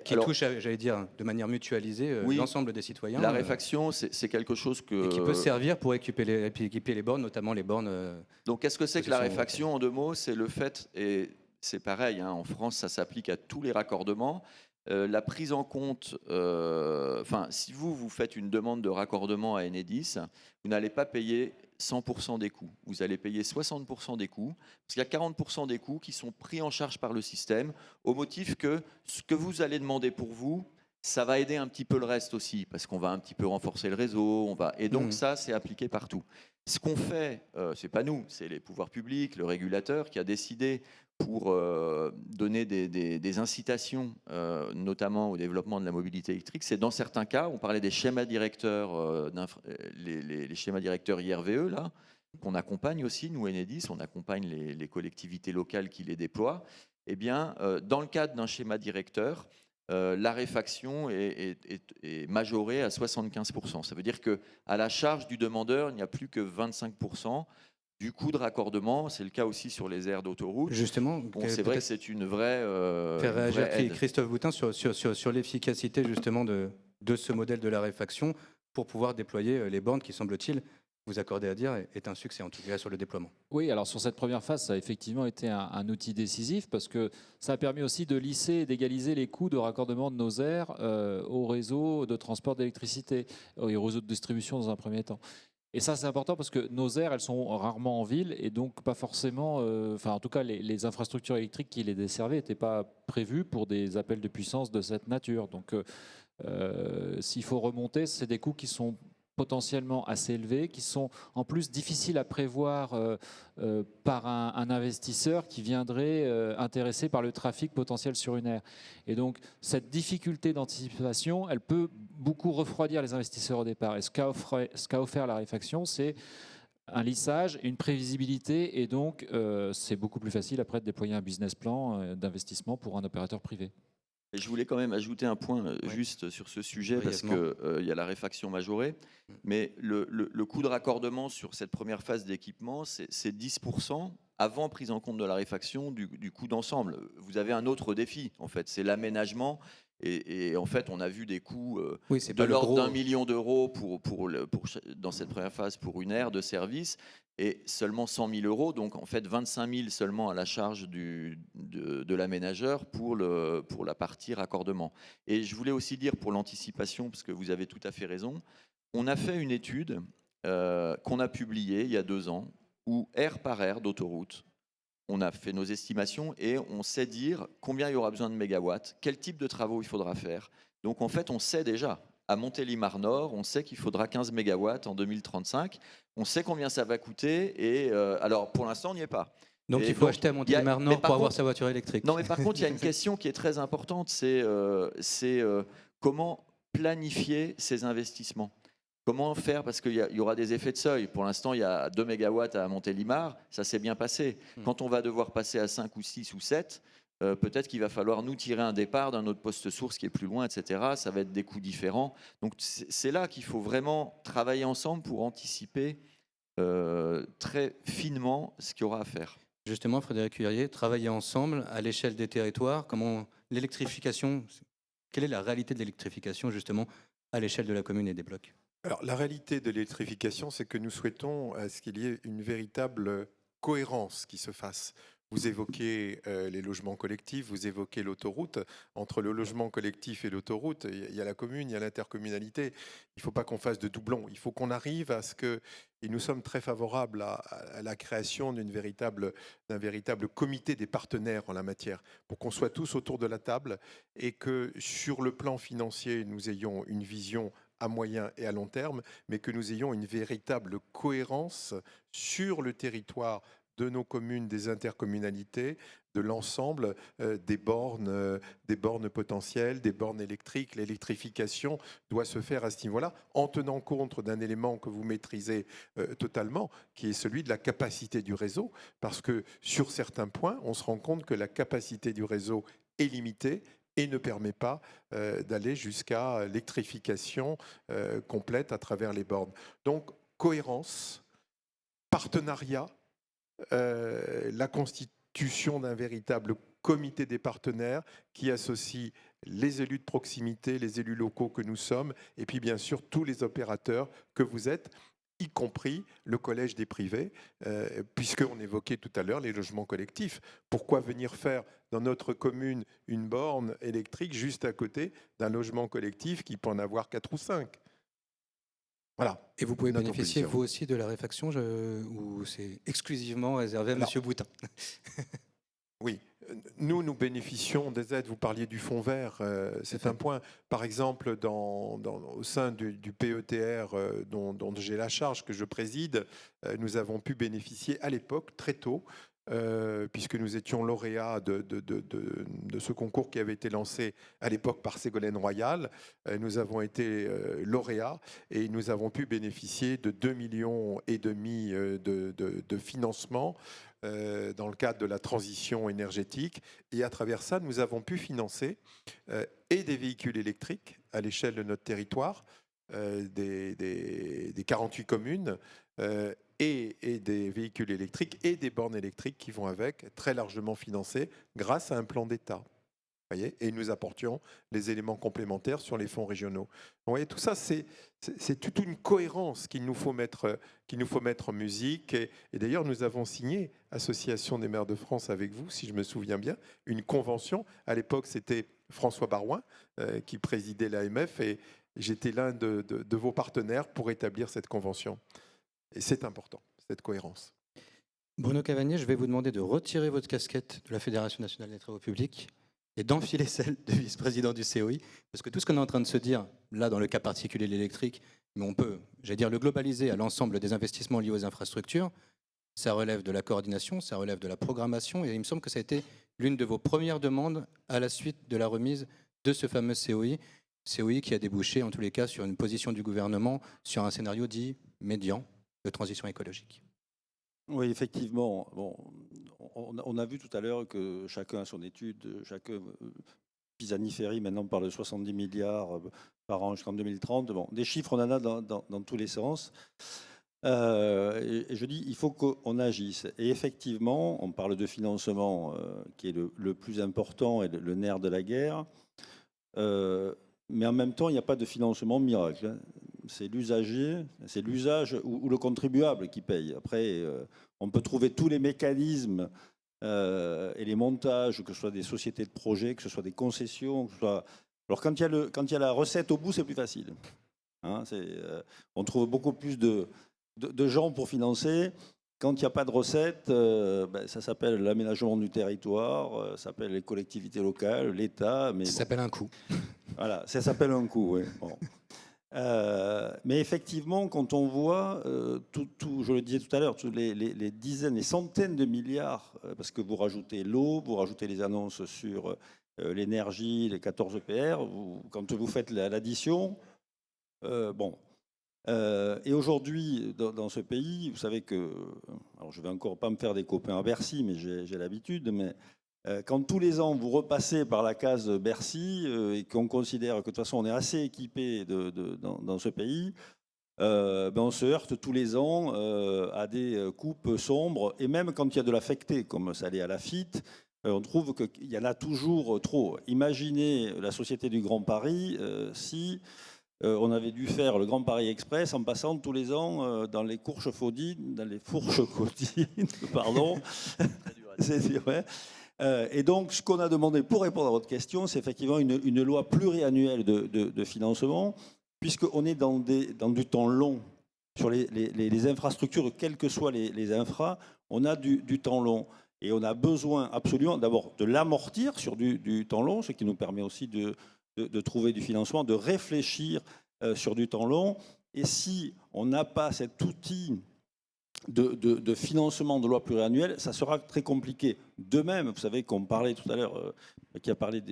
touche, j'allais dire, de manière mutualisée oui, l'ensemble des citoyens. La réfaction, c'est quelque chose et qui peut servir pour équiper les bornes, notamment les bornes. Donc, qu'est-ce que c'est que la réfaction en 2 mots? C'est le fait, et c'est pareil, hein, en France, ça s'applique à tous les raccordements. La prise en compte, si vous faites une demande de raccordement à Enedis, vous n'allez pas payer 100% des coûts. Vous allez payer 60% des coûts, parce qu'il y a 40% des coûts qui sont pris en charge par le système, au motif que ce que vous allez demander pour vous, ça va aider un petit peu le reste aussi, parce qu'on va un petit peu renforcer le réseau, et donc ça, c'est appliqué partout. Ce qu'on fait, c'est pas nous, c'est les pouvoirs publics, le régulateur qui a décidé pour donner des incitations, notamment au développement de la mobilité électrique. C'est dans certains cas, on parlait des schémas directeurs, les schémas directeurs IRVE, là, qu'on accompagne aussi, nous, Enedis, on accompagne les collectivités locales qui les déploient. Eh bien, dans le cadre d'un schéma directeur, la réfaction est majorée à 75%. Ça veut dire qu'à la charge du demandeur, il n'y a plus que 25% du coût de raccordement. C'est le cas aussi sur les aires d'autoroute. Justement, c'est vrai que c'est une vraie faire réagir aide. Christophe Boutin sur l'efficacité justement de ce modèle de la réfaction pour pouvoir déployer les bornes qui, semble-t-il, vous accordez à dire, est un succès, en tout cas sur le déploiement. Oui, alors sur cette première phase, ça a effectivement été un outil décisif parce que ça a permis aussi de lisser et d'égaliser les coûts de raccordement de nos aires au réseau de transport d'électricité et au réseau de distribution dans un premier temps. Et ça, c'est important parce que nos aires, elles sont rarement en ville et donc pas forcément, en tout cas, les infrastructures électriques qui les desservaient n'étaient pas prévues pour des appels de puissance de cette nature. Donc, s'il faut remonter, c'est des coûts qui sont potentiellement assez élevés, qui sont en plus difficiles à prévoir par un investisseur qui viendrait intéressé par le trafic potentiel sur une aire. Et donc, cette difficulté d'anticipation, elle peut beaucoup refroidir les investisseurs au départ. Et ce qu'a offert la réfaction, c'est un lissage, une prévisibilité, et donc c'est beaucoup plus facile après de déployer un business plan d'investissement pour un opérateur privé. Et je voulais quand même ajouter un point juste sur ce sujet, parce qu'il y a la réfaction majorée, mais le coût de raccordement sur cette première phase d'équipement, c'est 10% avant prise en compte de la réfaction du coût d'ensemble. Vous avez un autre défi, en fait, c'est l'aménagement. Et en fait, on a vu des coûts de l'ordre d'1 million d'euros dans cette première phase pour une aire de service et seulement 100 000 euros. Donc, en fait, 25 000 seulement à la charge de l'aménageur pour la partie raccordement. Et je voulais aussi dire pour l'anticipation, parce que vous avez tout à fait raison, on a fait une étude qu'on a publiée il y a 2 ans où aire par aire d'autoroute, on a fait nos estimations et on sait dire combien il y aura besoin de mégawatts, quel type de travaux il faudra faire. Donc en fait, on sait déjà, à Montélimar Nord, on sait qu'il faudra 15 mégawatts en 2035, on sait combien ça va coûter et alors pour l'instant, on n'y est pas. Donc il faut acheter à Montélimar Nord pour avoir sa voiture électrique. Non, mais par contre, il y a une question qui est très importante, c'est comment planifier ces investissements. Comment faire? Parce qu'il y aura des effets de seuil. Pour l'instant, il y a 2 mégawatts à Montélimar, ça s'est bien passé. Quand on va devoir passer à 5 ou 6 ou 7, peut-être qu'il va falloir nous tirer un départ d'un autre poste source qui est plus loin, etc. Ça va être des coûts différents. Donc c'est là qu'il faut vraiment travailler ensemble pour anticiper très finement ce qu'il y aura à faire. Justement, Frédéric Cuillerrier, travailler ensemble à l'échelle des territoires, comment l'électrification, quelle est la réalité de l'électrification justement à l'échelle de la commune et des blocs? Alors, la réalité de l'électrification, c'est que nous souhaitons à ce qu'il y ait une véritable cohérence qui se fasse. Vous évoquez les logements collectifs, vous évoquez l'autoroute. Entre le logement collectif et l'autoroute, il y a la commune, il y a l'intercommunalité. Il ne faut pas qu'on fasse de doublons. Il faut qu'on arrive à ce que... Et nous sommes très favorables à la création d'un véritable comité des partenaires en la matière, pour qu'on soit tous autour de la table et que sur le plan financier, nous ayons une vision à moyen et à long terme, mais que nous ayons une véritable cohérence sur le territoire de nos communes, des intercommunalités, de l'ensemble des bornes potentielles, des bornes électriques. L'électrification doit se faire à ce niveau-là, en tenant compte d'un élément que vous maîtrisez totalement, qui est celui de la capacité du réseau, parce que sur certains points, on se rend compte que la capacité du réseau est limitée et ne permet pas d'aller jusqu'à l'électrification complète à travers les bornes. Donc, cohérence, partenariat, la constitution d'un véritable comité des partenaires qui associe les élus de proximité, les élus locaux que nous sommes, et puis bien sûr tous les opérateurs que vous êtes, y compris le collège des privés, puisqu'on évoquait tout à l'heure les logements collectifs. Pourquoi venir faire dans notre commune une borne électrique juste à côté d'un logement collectif qui peut en avoir 4 ou 5 ? Voilà. Et vous pouvez Notre bénéficier position. vous aussi de la réfaction ou c'est exclusivement réservé à M. Boutin? Oui, nous bénéficions des aides. Vous parliez du fonds vert, c'est un point. Par exemple, au sein du PETR dont j'ai la charge, que je préside, nous avons pu bénéficier à l'époque, très tôt, puisque nous étions lauréats de ce concours qui avait été lancé à l'époque par Ségolène Royal. Nous avons été lauréats et nous avons pu bénéficier de 2,5 millions de financement dans le cadre de la transition énergétique. Et à travers ça, nous avons pu financer et des véhicules électriques à l'échelle de notre territoire, des 48 communes, et des véhicules électriques et des bornes électriques qui vont avec, très largement financés grâce à un plan d'État. Voyez, et nous apportions les éléments complémentaires sur les fonds régionaux. Vous voyez, tout ça, c'est toute une cohérence qu'il nous faut mettre en musique. Et d'ailleurs, nous avons signé, Association des maires de France avec vous, si je me souviens bien, une convention. À l'époque, c'était François Baroin qui présidait l'AMF et j'étais l'un de vos partenaires pour établir cette convention. Et c'est important, cette cohérence. Bruno Cavagnier, je vais vous demander de retirer votre casquette de la Fédération nationale des travaux publics et d'enfiler celle de vice-président du COI, parce que tout ce qu'on est en train de se dire, là dans le cas particulier de l'électrique, mais on peut, j'allais dire, le globaliser à l'ensemble des investissements liés aux infrastructures, ça relève de la coordination, ça relève de la programmation, et il me semble que ça a été l'une de vos premières demandes à la suite de la remise de ce fameux COI qui a débouché en tous les cas sur une position du gouvernement sur un scénario dit médian de transition écologique. Oui, effectivement. Bon, on a vu tout à l'heure que chacun a son étude, chacun, Pisani-Ferry maintenant parle de 70 milliards par an jusqu'en 2030. Bon, des chiffres, on en a dans tous les sens. Et je dis, il faut qu'on agisse. Et effectivement, on parle de financement qui est le plus important et le nerf de la guerre. Mais en même temps, il n'y a pas de financement miracle. C'est l'usager, c'est l'usage ou le contribuable qui paye. Après, on peut trouver tous les mécanismes et les montages, que ce soit des sociétés de projet, que ce soit des concessions. Que ce soit... Alors, quand il y a la recette au bout, c'est plus facile. Hein, on trouve beaucoup plus de gens pour financer. Quand il n'y a pas de recette, ça s'appelle l'aménagement du territoire, ça s'appelle les collectivités locales, l'État. Mais ça s'appelle un coût. Voilà, ça s'appelle un coût, oui. Bon. Mais effectivement, quand on voit, je le disais tout à l'heure, les dizaines, les centaines de milliards, parce que vous rajoutez l'eau, vous rajoutez les annonces sur l'énergie, les 14 EPR, quand vous faites l'addition, bon. Et aujourd'hui, dans ce pays, vous savez que, alors je vais encore pas me faire des copains à Bercy, mais j'ai l'habitude, mais quand tous les ans vous repassez par la case Bercy et qu'on considère que de toute façon on est assez équipé dans ce pays, ben on se heurte tous les ans à des coupes sombres, et même quand il y a de l'affecté, comme ça allait à la FIT, on trouve qu'il y en a toujours trop. Imaginez la Société du Grand Paris si on avait dû faire le Grand Paris Express en passant tous les ans dans les fourches caudines, pardon. Ouais. Et donc, ce qu'on a demandé pour répondre à votre question, c'est effectivement une loi pluriannuelle de financement, puisqu'on est dans du temps long. Sur les infrastructures, quelles que soient les infras, on a du temps long. Et on a besoin absolument d'abord de l'amortir sur du temps long, ce qui nous permet aussi de trouver du financement, de réfléchir sur du temps long. Et si on n'a pas cet outil de financement de loi pluriannuelle, ça sera très compliqué. De même, vous savez qu'on parlait tout à l'heure, qui a parlé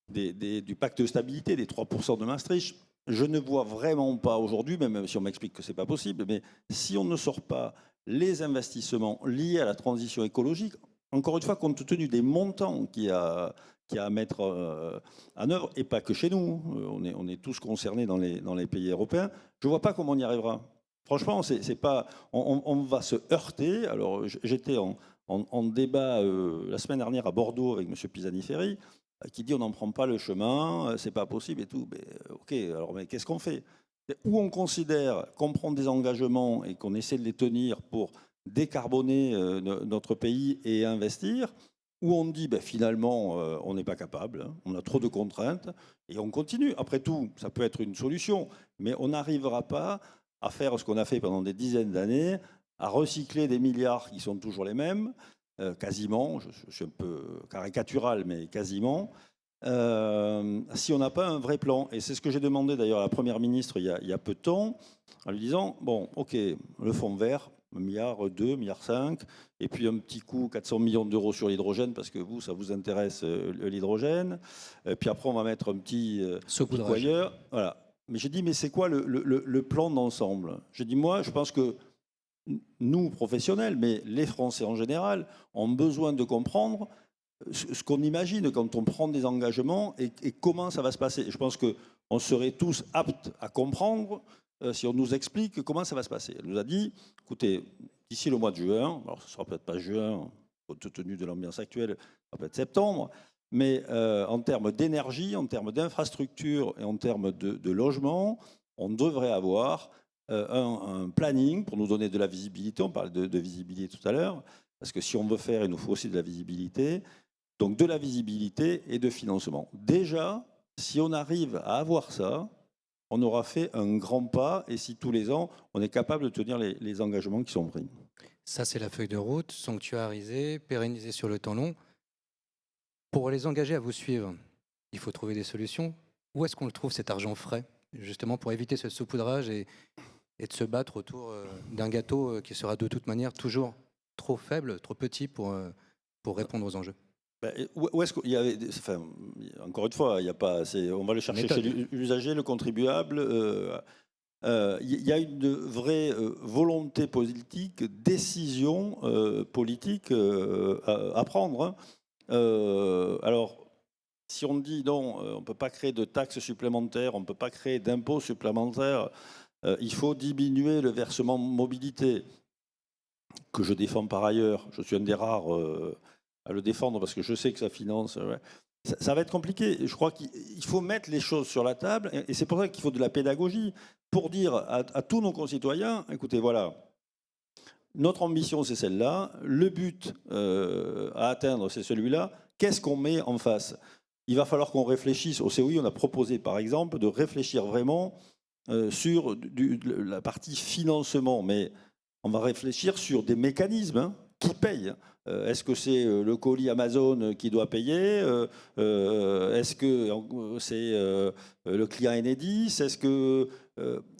du pacte de stabilité, des 3% de Maastricht. Je ne vois vraiment pas aujourd'hui, même si on m'explique que ce n'est pas possible, mais si on ne sort pas les investissements liés à la transition écologique, encore une fois, compte tenu des montants qu'il y a à mettre en œuvre, et pas que chez nous, on est tous concernés dans les pays européens, je ne vois pas comment on y arrivera. Franchement, c'est pas, on va se heurter. Alors, j'étais en débat la semaine dernière à Bordeaux avec M. Pisani-Ferry, qui dit on n'en prend pas le chemin, c'est pas possible et tout. Mais, ok, alors mais qu'est-ce qu'on fait? Ou on considère qu'on prend des engagements et qu'on essaie de les tenir pour décarboner notre pays et investir, ou on dit ben, finalement on n'est pas capable, hein, on a trop de contraintes et on continue. Après tout, ça peut être une solution, mais on n'arrivera pas à faire ce qu'on a fait pendant des dizaines d'années, à recycler des milliards qui sont toujours les mêmes, quasiment, je suis un peu caricatural, mais quasiment, si on n'a pas un vrai plan. Et c'est ce que j'ai demandé d'ailleurs à la Première ministre il y a peu de temps, en lui disant, bon, ok, le fonds vert, 1,2 milliard, 1,5 milliard, et puis un petit coup, 400 millions d'euros sur l'hydrogène, parce que vous, ça vous intéresse l'hydrogène. Puis après, on va mettre un petit ailleurs. Voilà. Mais j'ai dit, mais c'est quoi le plan d'ensemble? J'ai dit, moi, je pense que nous, professionnels, mais les Français en général, ont besoin de comprendre ce qu'on imagine quand on prend des engagements et comment ça va se passer. Et je pense qu'on serait tous aptes à comprendre si on nous explique comment ça va se passer. Elle nous a dit, écoutez, d'ici le mois de juin, alors ce ne sera peut-être pas juin, compte tenu de l'ambiance actuelle, ça peut être septembre, mais en termes d'énergie, en termes d'infrastructure et en termes de logement, on devrait avoir un planning pour nous donner de la visibilité. On parlait de visibilité tout à l'heure, parce que si on veut faire, il nous faut aussi de la visibilité. Donc de la visibilité et de financement. Déjà, si on arrive à avoir ça, on aura fait un grand pas, et si tous les ans, on est capable de tenir les engagements qui sont pris. Ça, c'est la feuille de route, sanctuarisée, pérennisée sur le temps long. Pour les engager à vous suivre, il faut trouver des solutions. Où est-ce qu'on le trouve, cet argent frais, justement pour éviter ce saupoudrage et de se battre autour d'un gâteau qui sera de toute manière toujours trop faible, trop petit pour répondre aux enjeux? Où est-ce qu'il y avait, enfin, encore une fois, il y a pas, on va le chercher chez l'usager, le contribuable. Il y a une vraie volonté politique, décision politique à prendre. Alors, si on dit non, on ne peut pas créer de taxes supplémentaires, on ne peut pas créer d'impôts supplémentaires, il faut diminuer le versement mobilité, que je défends par ailleurs. Je suis un des rares à le défendre parce que je sais que ça finance. Ouais. Ça va être compliqué. Je crois qu'il faut mettre les choses sur la table, et c'est pour ça qu'il faut de la pédagogie pour dire à tous nos concitoyens, écoutez, voilà, notre ambition c'est celle-là, le but à atteindre c'est celui-là, qu'est-ce qu'on met en face? Il va falloir qu'on réfléchisse. Au COI, on a proposé par exemple de réfléchir vraiment sur la partie financement, mais on va réfléchir sur des mécanismes qui payent. Est-ce que c'est le colis Amazon qui doit payer? Est-ce que c'est le client Enedis? Est-ce que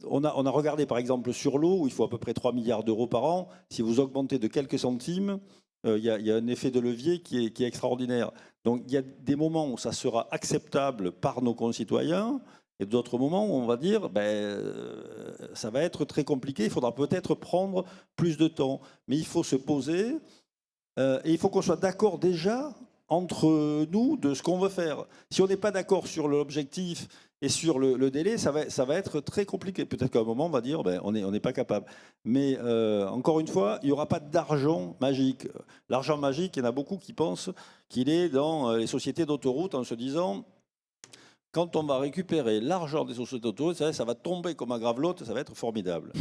on a regardé par exemple sur l'eau où il faut à peu près 3 milliards d'euros par an. Si vous augmentez de quelques centimes, il y a un effet de levier qui est extraordinaire. Donc il y a des moments où ça sera acceptable par nos concitoyens et d'autres moments où on va dire ça va être très compliqué, il faudra peut-être prendre plus de temps. Mais il faut se poser et il faut qu'on soit d'accord déjà entre nous de ce qu'on veut faire. Si on n'est pas d'accord sur l'objectif et sur le délai, ça va être très compliqué. Peut-être qu'à un moment, on va dire on n'est pas capable. Mais encore une fois, il n'y aura pas d'argent magique. L'argent magique, il y en a beaucoup qui pensent qu'il est dans les sociétés d'autoroutes en se disant quand on va récupérer l'argent des sociétés d'autoroutes, ça va tomber comme un gravelotte, ça va être formidable.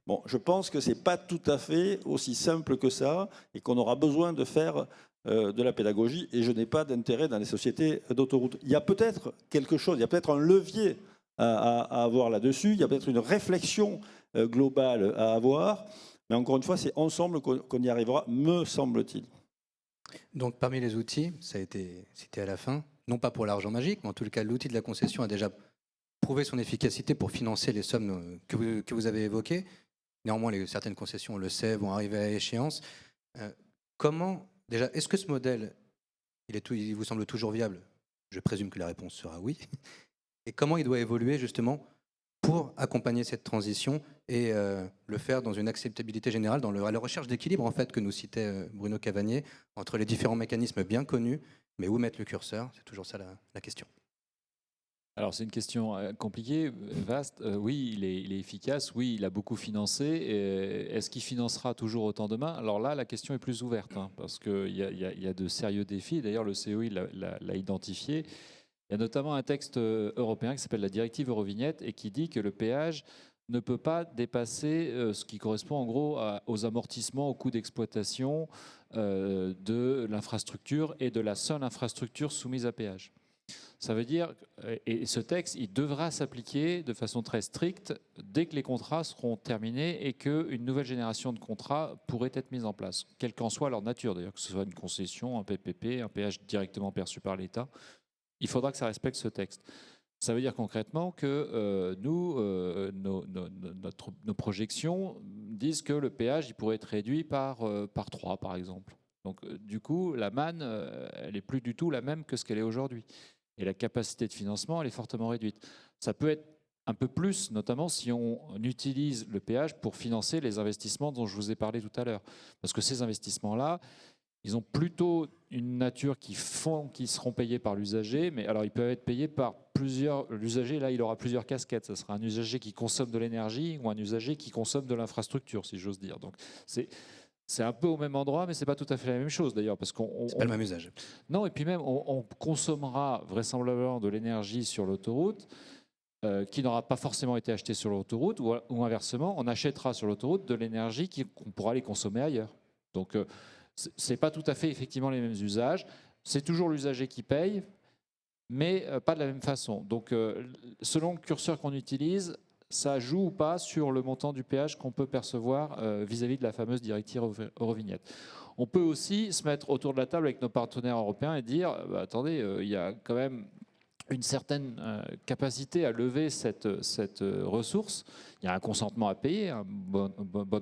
Bon, je pense que ce n'est pas tout à fait aussi simple que ça et qu'on aura besoin de faire de la pédagogie et je n'ai pas d'intérêt dans les sociétés d'autoroutes. Il y a peut-être quelque chose, il y a peut-être un levier à avoir là-dessus, il y a peut-être une réflexion globale à avoir, mais encore une fois, c'est ensemble qu'on y arrivera, me semble-t-il. Donc parmi les outils, ça a été cité à la fin, non pas pour l'argent magique, mais en tout cas l'outil de la concession a déjà prouvé son efficacité pour financer les sommes que vous avez évoquées. Néanmoins, certaines concessions, on le sait, vont arriver à échéance. Comment, déjà, est-ce que ce modèle, il vous semble toujours viable? Je présume que la réponse sera oui. Et comment il doit évoluer justement pour accompagner cette transition et le faire dans une acceptabilité générale, à la recherche d'équilibre en fait que nous citait Bruno Cavagné, entre les différents mécanismes bien connus, mais où mettre le curseur? C'est toujours ça la question. Alors c'est une question compliquée, vaste. Oui, il est efficace. Oui, il a beaucoup financé. Est-ce qu'il financera toujours autant demain? Alors là, la question est plus ouverte hein, parce qu'il y a de sérieux défis. D'ailleurs, le COI l'a identifié. Il y a notamment un texte européen qui s'appelle la directive Eurovignette et qui dit que le péage ne peut pas dépasser ce qui correspond en gros aux amortissements, aux coûts d'exploitation de l'infrastructure et de la seule infrastructure soumise à péage. Ça veut dire, et ce texte, il devra s'appliquer de façon très stricte dès que les contrats seront terminés et qu'une nouvelle génération de contrats pourrait être mise en place, quelle qu'en soit leur nature d'ailleurs, que ce soit une concession, un PPP, un péage directement perçu par l'État. Il faudra que ça respecte ce texte. Ça veut dire concrètement que nos projections disent que le péage il pourrait être réduit par 3, par exemple. Donc, du coup, la manne, elle n'est plus du tout la même que ce qu'elle est aujourd'hui. Et la capacité de financement, elle est fortement réduite. Ça peut être un peu plus, notamment si on utilise le péage pour financer les investissements dont je vous ai parlé tout à l'heure. Parce que ces investissements-là, ils ont plutôt une nature qui seront payés par l'usager, mais alors ils peuvent être payés par plusieurs. L'usager, là, il aura plusieurs casquettes. Ce sera un usager qui consomme de l'énergie ou un usager qui consomme de l'infrastructure, si j'ose dire. Donc, c'est un peu au même endroit, mais c'est pas tout à fait la même chose d'ailleurs, parce qu'on. C'est pas le même usage. Non, et puis même, on consommera vraisemblablement de l'énergie sur l'autoroute qui n'aura pas forcément été achetée sur l'autoroute, ou inversement, on achètera sur l'autoroute de l'énergie qu'on pourra aller consommer ailleurs. Donc, c'est pas tout à fait effectivement les mêmes usages. C'est toujours l'usager qui paye, mais pas de la même façon. Donc, selon le curseur qu'on utilise, ça joue ou pas sur le montant du péage qu'on peut percevoir vis-à-vis de la fameuse directive Eurovignette. On peut aussi se mettre autour de la table avec nos partenaires européens et dire attendez, il y a quand même une certaine capacité à lever cette ressource. Il y a un consentement à payer, un bon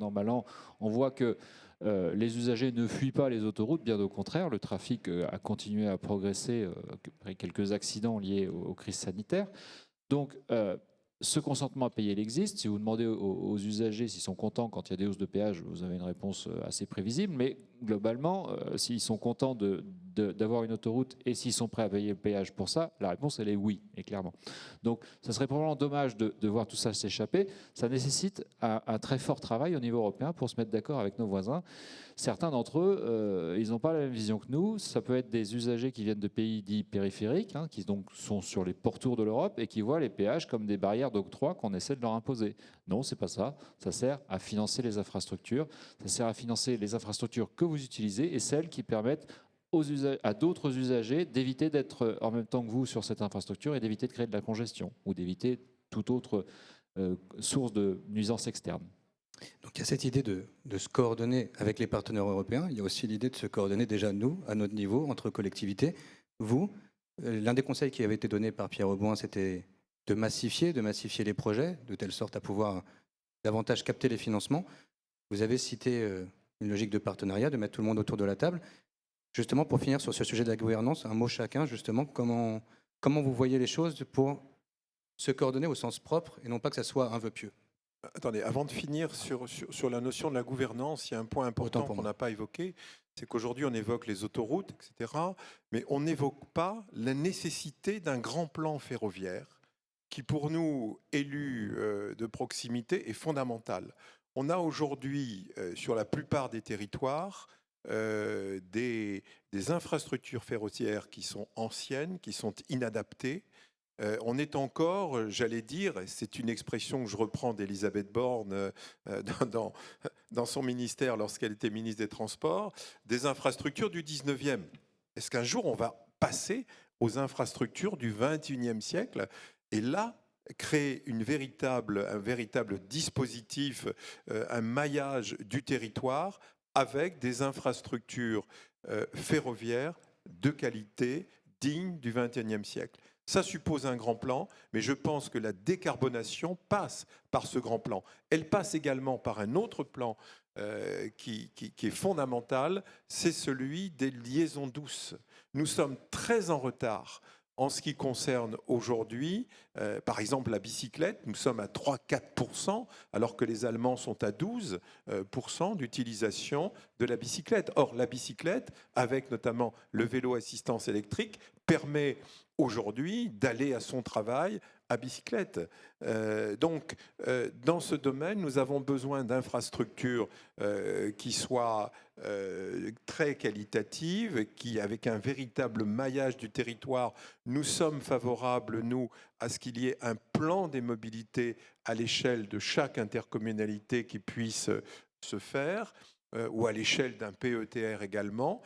an, mal an. On voit que les usagers ne fuient pas les autoroutes, bien au contraire. Le trafic a continué à progresser après quelques accidents liés aux crises sanitaires. Donc, ce consentement à payer, il existe. Si vous demandez aux usagers s'ils sont contents quand il y a des hausses de péage, vous avez une réponse assez prévisible. Mais globalement, s'ils sont contents d'avoir une autoroute et s'ils sont prêts à payer le péage pour ça, la réponse, elle est oui, et clairement. Donc, ça serait probablement dommage de voir tout ça s'échapper. Ça nécessite un très fort travail au niveau européen pour se mettre d'accord avec nos voisins. Certains d'entre eux, ils n'ont pas la même vision que nous. Ça peut être des usagers qui viennent de pays dits périphériques, qui donc sont sur les pourtours de l'Europe et qui voient les péages comme des barrières d'octroi qu'on essaie de leur imposer. Non, c'est pas ça. Ça sert à financer les infrastructures. Ça sert à financer les infrastructures que vous utilisez et celles qui permettent à d'autres usagers d'éviter d'être en même temps que vous sur cette infrastructure et d'éviter de créer de la congestion ou d'éviter toute autre source de nuisance externe. Donc il y a cette idée de se coordonner avec les partenaires européens. Il y a aussi l'idée de se coordonner déjà nous, à notre niveau, entre collectivités. Vous, l'un des conseils qui avait été donné par Pierre Auboin, c'était de massifier les projets, de telle sorte à pouvoir davantage capter les financements. Vous avez cité une logique de partenariat, de mettre tout le monde autour de la table. Justement, pour finir sur ce sujet de la gouvernance, un mot chacun, justement, comment vous voyez les choses pour se coordonner au sens propre et non pas que ça soit un vœu pieux? Attendez, avant de finir sur la notion de la gouvernance, il y a un point important qu'on n'a pas évoqué, c'est qu'aujourd'hui on évoque les autoroutes, etc., mais on n'évoque pas la nécessité d'un grand plan ferroviaire qui, pour nous, élus de proximité, est fondamental. On a aujourd'hui, sur la plupart des territoires, des infrastructures ferroviaires qui sont anciennes, qui sont inadaptées. On est encore, j'allais dire, c'est une expression que je reprends d'Elisabeth Borne dans son ministère lorsqu'elle était ministre des Transports, des infrastructures du 19e. Est-ce qu'un jour on va passer aux infrastructures du 21e siècle et là créer un véritable dispositif, un maillage du territoire avec des infrastructures ferroviaires de qualité dignes du 21e siècle? Ça suppose un grand plan, mais je pense que la décarbonation passe par ce grand plan. Elle passe également par un autre plan qui est fondamental, c'est celui des liaisons douces. Nous sommes très en retard en ce qui concerne aujourd'hui, par exemple, la bicyclette. Nous sommes à 3-4%, alors que les Allemands sont à 12% d'utilisation de la bicyclette. Or, la bicyclette, avec notamment le vélo assistance électrique, permet aujourd'hui d'aller à son travail à bicyclette. Donc, dans ce domaine, nous avons besoin d'infrastructures qui soient très qualitatives, qui, avec un véritable maillage du territoire, nous sommes favorables, nous, à ce qu'il y ait un plan des mobilités à l'échelle de chaque intercommunalité qui puisse se faire, ou à l'échelle d'un PETR également,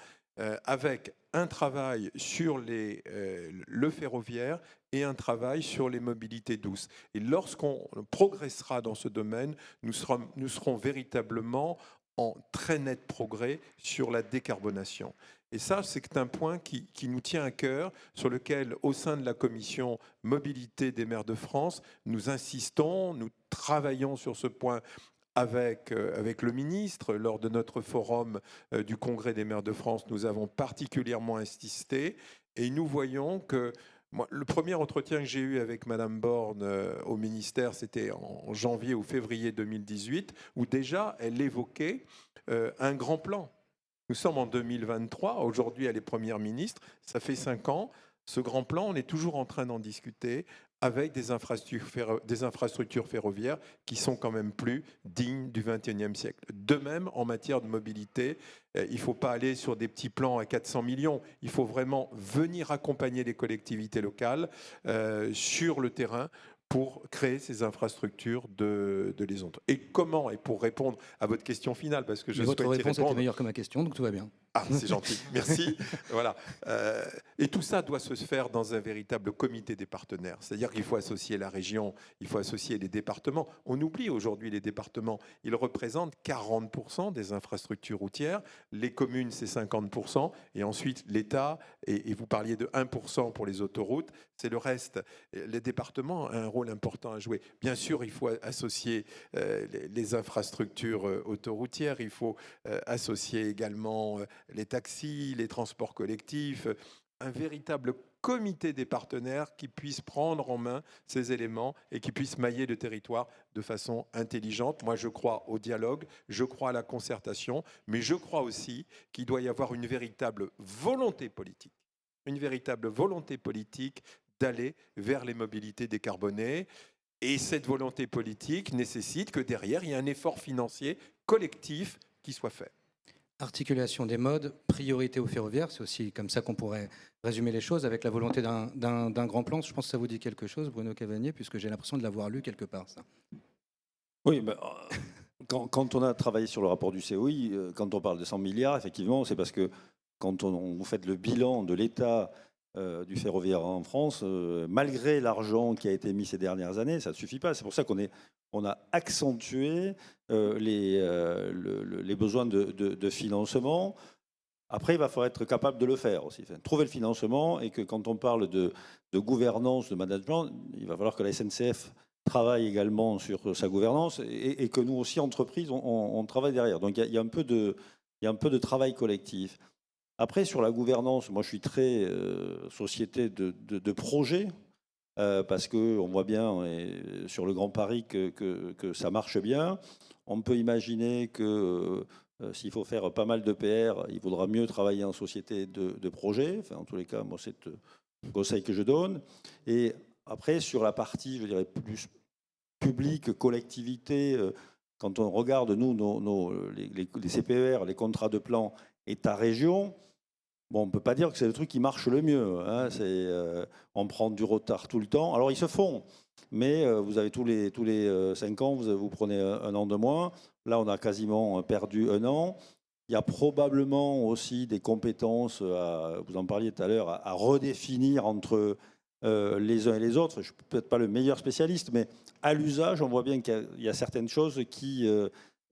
avec un travail sur le ferroviaire et un travail sur les mobilités douces. Et lorsqu'on progressera dans ce domaine, nous serons véritablement en très net progrès sur la décarbonation. Et ça, c'est un point qui nous tient à cœur, sur lequel, au sein de la commission Mobilité des maires de France, nous insistons, nous travaillons sur ce point avec le ministre. Lors de notre forum du Congrès des maires de France, nous avons particulièrement insisté et nous voyons que le premier entretien que j'ai eu avec Madame Borne au ministère, c'était en janvier ou février 2018, où déjà elle évoquait un grand plan. Nous sommes en 2023, aujourd'hui elle est première ministre, ça fait 5 ans. Ce grand plan, on est toujours en train d'en discuter avec des infrastructures ferroviaires qui sont quand même plus dignes du XXIe siècle. De même, en matière de mobilité, il ne faut pas aller sur des petits plans à 400 millions. Il faut vraiment venir accompagner les collectivités locales sur le terrain pour créer ces infrastructures de liaison. Et comment, et pour répondre à votre question finale, parce que je souhaite y répondre... Votre réponse était meilleure que ma question, donc tout va bien. Ah, c'est gentil, merci. Voilà. Et tout ça doit se faire dans un véritable comité des partenaires. C'est-à-dire qu'il faut associer la région, il faut associer les départements. On oublie aujourd'hui les départements. Ils représentent 40% des infrastructures routières. Les communes, c'est 50%. Et ensuite, l'État, et vous parliez de 1% pour les autoroutes, c'est le reste. Les départements ont un rôle important à jouer. Bien sûr, il faut associer les infrastructures autoroutières. Il faut associer également les taxis, les transports collectifs, un véritable comité des partenaires qui puisse prendre en main ces éléments et qui puisse mailler le territoire de façon intelligente. Moi, je crois au dialogue, je crois à la concertation, mais je crois aussi qu'il doit y avoir une véritable volonté politique d'aller vers les mobilités décarbonées. Et cette volonté politique nécessite que derrière, il y ait un effort financier collectif qui soit fait. Articulation des modes, priorité au ferroviaire, c'est aussi comme ça qu'on pourrait résumer les choses, avec la volonté d'un grand plan. Je pense que ça vous dit quelque chose, Bruno Cavagné, puisque j'ai l'impression de l'avoir lu quelque part, ça. Oui, quand on a travaillé sur le rapport du COI, quand on parle de 100 milliards, effectivement, c'est parce que quand vous faites le bilan de l'état du ferroviaire en France, malgré l'argent qui a été mis ces dernières années, ça ne suffit pas. C'est pour ça qu'on a accentué les besoins de financement. Après, il va falloir être capable de le faire aussi. Trouver le financement, et que quand on parle de gouvernance, de management, il va falloir que la SNCF travaille également sur sa gouvernance et que nous aussi, entreprises, on travaille derrière. Donc il y a un peu de travail collectif. Après, sur la gouvernance, moi je suis très société de projet, parce qu'on voit bien sur le Grand Paris que ça marche bien. On peut imaginer que s'il faut faire pas mal de PR, il vaudra mieux travailler en société de projet. Enfin, en tous les cas, moi c'est le conseil que je donne. Et après, sur la partie, je dirais, plus publique, collectivité, quand on regarde, nous, les CPER, les contrats de plan État-région, bon, on ne peut pas dire que c'est le truc qui marche le mieux. Hein. On prend du retard tout le temps. Alors, ils se font, mais vous avez tous les 5 ans, vous prenez un an de moins. Là, on a quasiment perdu un an. Il y a probablement aussi des compétences, vous en parliez tout à l'heure, à redéfinir entre les uns et les autres. Je ne suis peut-être pas le meilleur spécialiste, mais à l'usage, on voit bien qu'il y a certaines choses qui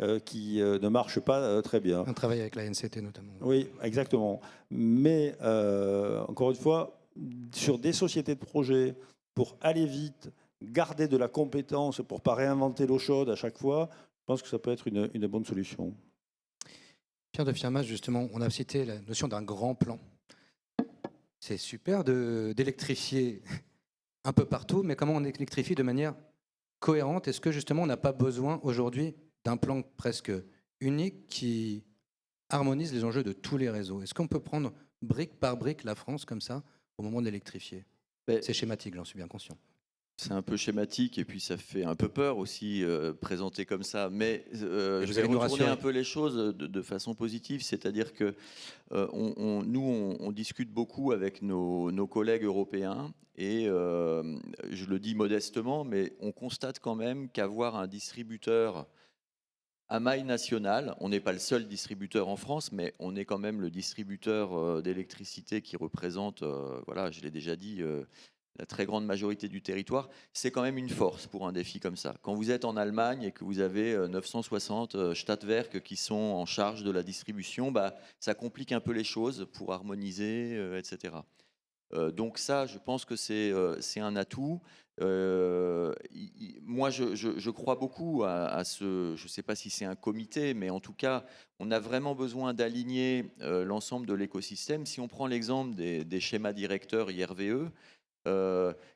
ne marchent pas très bien. Un travail avec la NCT notamment. Oui, exactement. Mais encore une fois, sur des sociétés de projet, pour aller vite, garder de la compétence, pour ne pas réinventer l'eau chaude à chaque fois, je pense que ça peut être une bonne solution. Pierre de Firmas, justement, on a cité la notion d'un grand plan. C'est super d'électrifier un peu partout, mais comment on électrifie de manière cohérente? Est-ce que justement on n'a pas besoin aujourd'hui d'un plan presque unique qui harmonise les enjeux de tous les réseaux? Est-ce qu'on peut prendre brique par brique la France comme ça au moment de l'électrifier? C'est schématique, j'en suis bien conscient. C'est un peu schématique et puis ça fait un peu peur aussi présenté comme ça. Mais je vais retourner un peu les choses de façon positive, c'est-à-dire que on discute beaucoup avec nos collègues européens et je le dis modestement, mais on constate quand même qu'avoir un distributeur à maille nationale, on n'est pas le seul distributeur en France, mais on est quand même le distributeur d'électricité qui représente, voilà, je l'ai déjà dit, la très grande majorité du territoire, c'est quand même une force pour un défi comme ça. Quand vous êtes en Allemagne et que vous avez 960 Stadtwerke qui sont en charge de la distribution, ça complique un peu les choses pour harmoniser, etc. Donc ça, je pense que c'est un atout. Moi, je crois beaucoup à ce, je ne sais pas si c'est un comité, mais en tout cas, on a vraiment besoin d'aligner l'ensemble de l'écosystème. Si on prend l'exemple des schémas directeurs IRVE,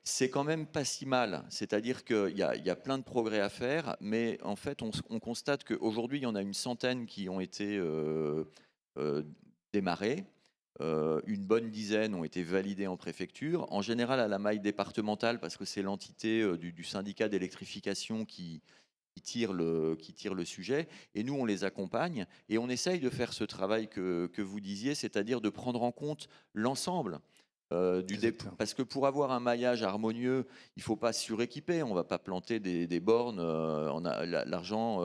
c'est quand même pas si mal. C'est-à-dire qu'il y a plein de progrès à faire, mais en fait, on constate qu'aujourd'hui, il y en a une centaine qui ont été démarrés. Une bonne dizaine ont été validés en préfecture, en général à la maille départementale, parce que c'est l'entité du syndicat d'électrification qui tire le sujet. Et nous, on les accompagne et on essaye de faire ce travail que vous disiez, c'est-à-dire de prendre en compte l'ensemble. Parce que pour avoir un maillage harmonieux, il ne faut pas suréquiper, on ne va pas planter des bornes. L'argent,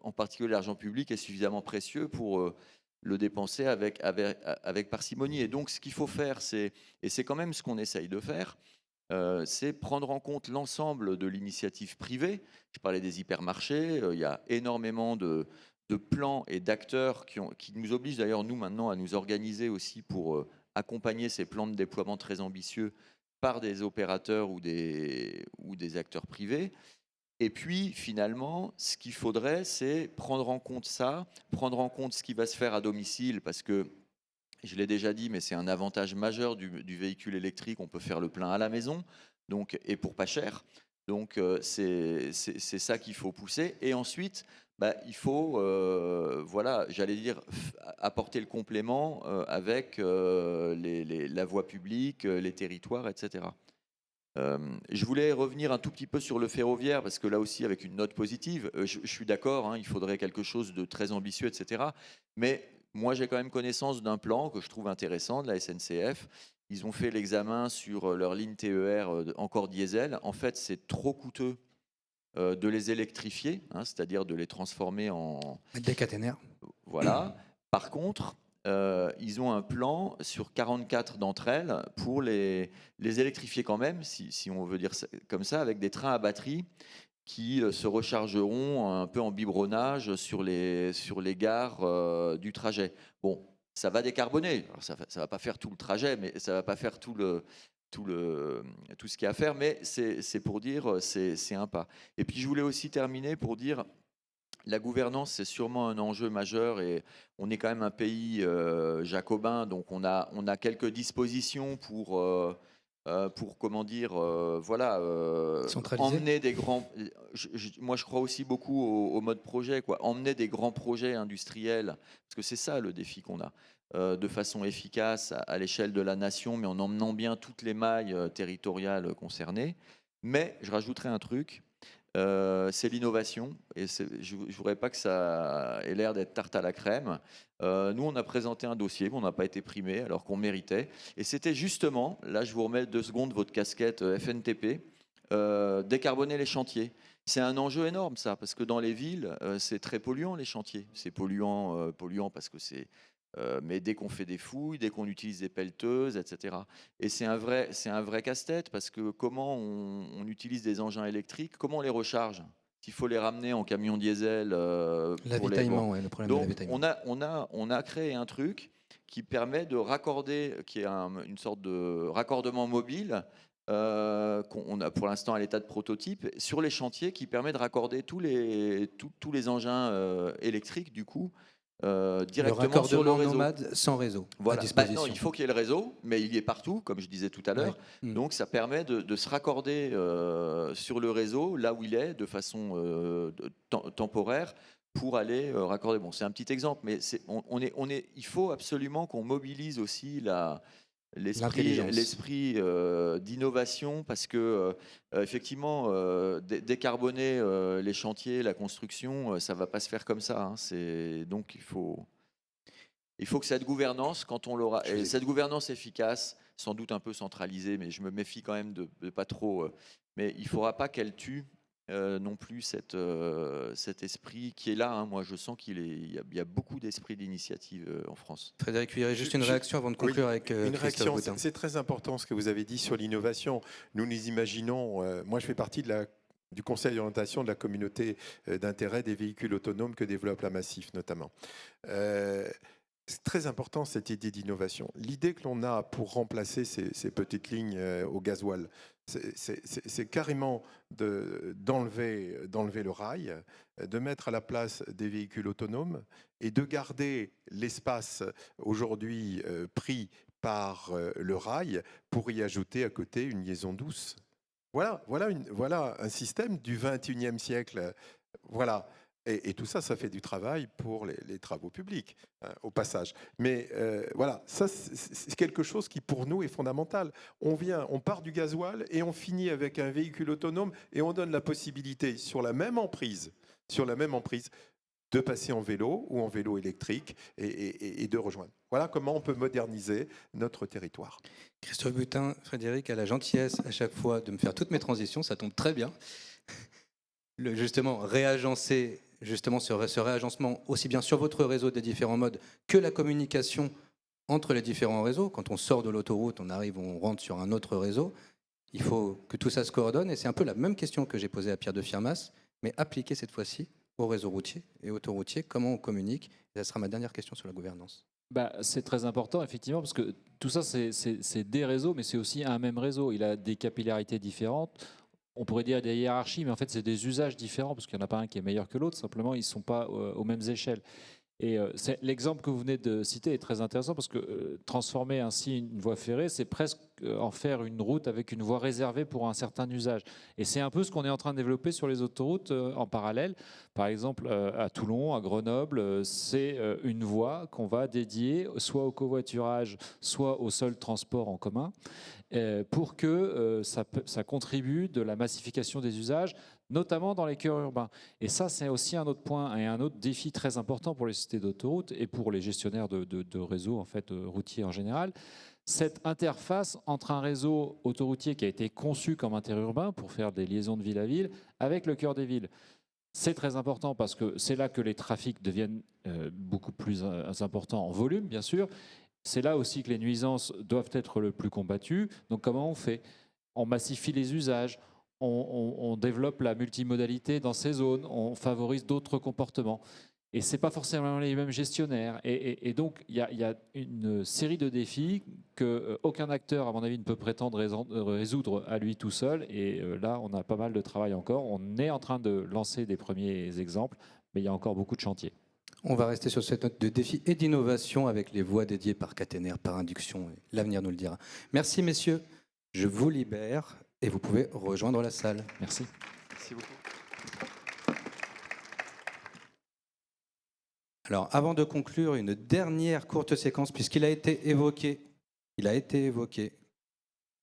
en particulier l'argent public, est suffisamment précieux pour le dépenser avec parcimonie. Et donc, ce qu'il faut faire, et c'est quand même ce qu'on essaye de faire, c'est prendre en compte l'ensemble de l'initiative privée. Je parlais des hypermarchés, il y a énormément de plans et d'acteurs qui nous obligent d'ailleurs, nous, maintenant, à nous organiser aussi pour accompagner ces plans de déploiement très ambitieux par des opérateurs ou des acteurs privés. Et puis, finalement, ce qu'il faudrait, c'est prendre en compte ça, prendre en compte ce qui va se faire à domicile, parce que, je l'ai déjà dit, mais c'est un avantage majeur du véhicule électrique, on peut faire le plein à la maison, donc, et pour pas cher. Donc, c'est ça qu'il faut pousser. Et ensuite, il faut, voilà, j'allais dire, apporter le complément avec la voie publique, les territoires, etc. Je voulais revenir un tout petit peu sur le ferroviaire, parce que là aussi, avec une note positive, je suis d'accord, hein, il faudrait quelque chose de très ambitieux, etc. Mais moi, j'ai quand même connaissance d'un plan que je trouve intéressant de la SNCF. Ils ont fait l'examen sur leur ligne TER encore diesel. En fait, c'est trop coûteux de les électrifier, hein, c'est-à-dire de les transformer en... Des caténaires. Voilà. Par contre, ils ont un plan sur 44 d'entre elles pour les électrifier quand même, si on veut dire ça, comme ça, avec des trains à batterie qui se rechargeront un peu en biberonnage sur les gares du trajet. Bon, ça va décarboner. Alors ça va pas faire tout le trajet, mais ça va pas faire tout le tout ce qu'il y a à faire, mais c'est pour dire, c'est un pas. Et puis je voulais aussi terminer pour dire, la gouvernance, c'est sûrement un enjeu majeur et on est quand même un pays jacobin, donc on a quelques dispositions pour comment dire, voilà, Centraliser. emmener des grands. Moi, je crois aussi beaucoup au mode projet, quoi. Emmener des grands projets industriels, parce que c'est ça le défi qu'on a, de façon efficace à l'échelle de la nation, mais en emmenant bien toutes les mailles territoriales concernées. Mais je rajouterai un truc. C'est l'innovation et je ne voudrais pas que ça ait l'air d'être tarte à la crème. Nous, on a présenté un dossier, mais on n'a pas été primé alors qu'on méritait. Et c'était justement, là je vous remets 2 secondes votre casquette FNTP, décarboner les chantiers. C'est un enjeu énorme ça, parce que dans les villes, c'est très polluant les chantiers. C'est polluant parce que c'est... mais dès qu'on fait des fouilles, dès qu'on utilise des pelleteuses, etc. Et c'est un vrai casse-tête parce que comment on utilise des engins électriques, comment on les recharge? S'il faut les ramener en camion diesel L'avitaillement, ouais, le problème de Donc l'avitaillement. on a créé un truc qui permet de raccorder, qui est une sorte de raccordement mobile qu'on a pour l'instant à l'état de prototype sur les chantiers, qui permet de raccorder tous les engins électriques du coup directement sur le réseau. Nomade sans réseau Voilà. à disposition. Non, il faut qu'il y ait le réseau, mais il y est partout, comme je disais tout à l'heure. Oui. Donc ça permet de se raccorder sur le réseau, là où il est, de façon temporaire, pour aller raccorder. Bon, c'est un petit exemple, mais il faut absolument qu'on mobilise aussi l'esprit d'innovation, parce que effectivement décarboner les chantiers, la construction, ça va pas se faire comme ça, hein. Donc il faut que cette gouvernance, quand on l'aura, et cette gouvernance efficace, sans doute un peu centralisée, mais je me méfie quand même de pas trop, mais il ne faudra pas qu'elle tue non plus cet esprit qui est là, hein. Moi, je sens il y a beaucoup d'esprit d'initiative en France. Frédéric Huilleré, juste une réaction avant de conclure avec une Christophe réaction. Boutin. C'est très important ce que vous avez dit sur l'innovation. Nous imaginons, moi je fais partie du conseil d'orientation de la communauté d'intérêt des véhicules autonomes que développe la Massif notamment. C'est très important cette idée d'innovation. L'idée que l'on a pour remplacer ces petites lignes au gasoil, c'est carrément d'enlever le rail, de mettre à la place des véhicules autonomes et de garder l'espace aujourd'hui pris par le rail pour y ajouter à côté une liaison douce. Voilà un système du 21e siècle. Voilà. Et tout ça, ça fait du travail pour les travaux publics, au passage. Mais voilà, ça, c'est quelque chose qui, pour nous, est fondamental. On part du gasoil et on finit avec un véhicule autonome et on donne la possibilité, sur la même emprise, de passer en vélo ou en vélo électrique et de rejoindre. Voilà comment on peut moderniser notre territoire. Christophe Boutin, Frédéric a la gentillesse à chaque fois de me faire toutes mes transitions, ça tombe très bien. Justement, réagencer ce réagencement aussi bien sur votre réseau des différents modes que la communication entre les différents réseaux. Quand on sort de l'autoroute, on rentre sur un autre réseau. Il faut que tout ça se coordonne et c'est un peu la même question que j'ai posée à Pierre de Firmas, mais appliquée cette fois-ci au réseau routier et autoroutier. Comment on communique? Et ça sera ma dernière question sur la gouvernance. C'est très important, effectivement, parce que tout ça, c'est des réseaux, mais c'est aussi un même réseau. Il a des capillarités différentes. On pourrait dire des hiérarchies, mais en fait, c'est des usages différents, parce qu'il n'y en a pas un qui est meilleur que l'autre. Simplement, ils ne sont pas aux mêmes échelles. Et l'exemple que vous venez de citer est très intéressant, parce que transformer ainsi une voie ferrée, c'est presque en faire une route avec une voie réservée pour un certain usage. Et c'est un peu ce qu'on est en train de développer sur les autoroutes en parallèle. Par exemple, à Toulon, à Grenoble, c'est une voie qu'on va dédier soit au covoiturage, soit au seul transport en commun, pour que ça contribue de la massification des usages, notamment dans les cœurs urbains. Et ça, c'est aussi un autre point et un autre défi très important pour les sociétés d'autoroutes et pour les gestionnaires de réseaux routiers en général. Cette interface entre un réseau autoroutier qui a été conçu comme interurbain pour faire des liaisons de ville à ville avec le cœur des villes. C'est très important parce que c'est là que les trafics deviennent beaucoup plus importants en volume, bien sûr. C'est là aussi que les nuisances doivent être le plus combattues. Donc comment on fait? On massifie les usages, on développe la multimodalité dans ces zones, on favorise d'autres comportements. Et ce n'est pas forcément les mêmes gestionnaires. Et donc, il y a une série de défis qu'aucun acteur, à mon avis, ne peut prétendre résoudre à lui tout seul. Et là, on a pas mal de travail encore. On est en train de lancer des premiers exemples, mais il y a encore beaucoup de chantiers. On va rester sur cette note de défi et d'innovation avec les voies dédiées par caténaire, par induction. L'avenir nous le dira. Merci, messieurs. Je vous libère et vous pouvez rejoindre la salle. Merci. Merci beaucoup. Alors, avant de conclure, une dernière courte séquence, puisqu'il a été évoqué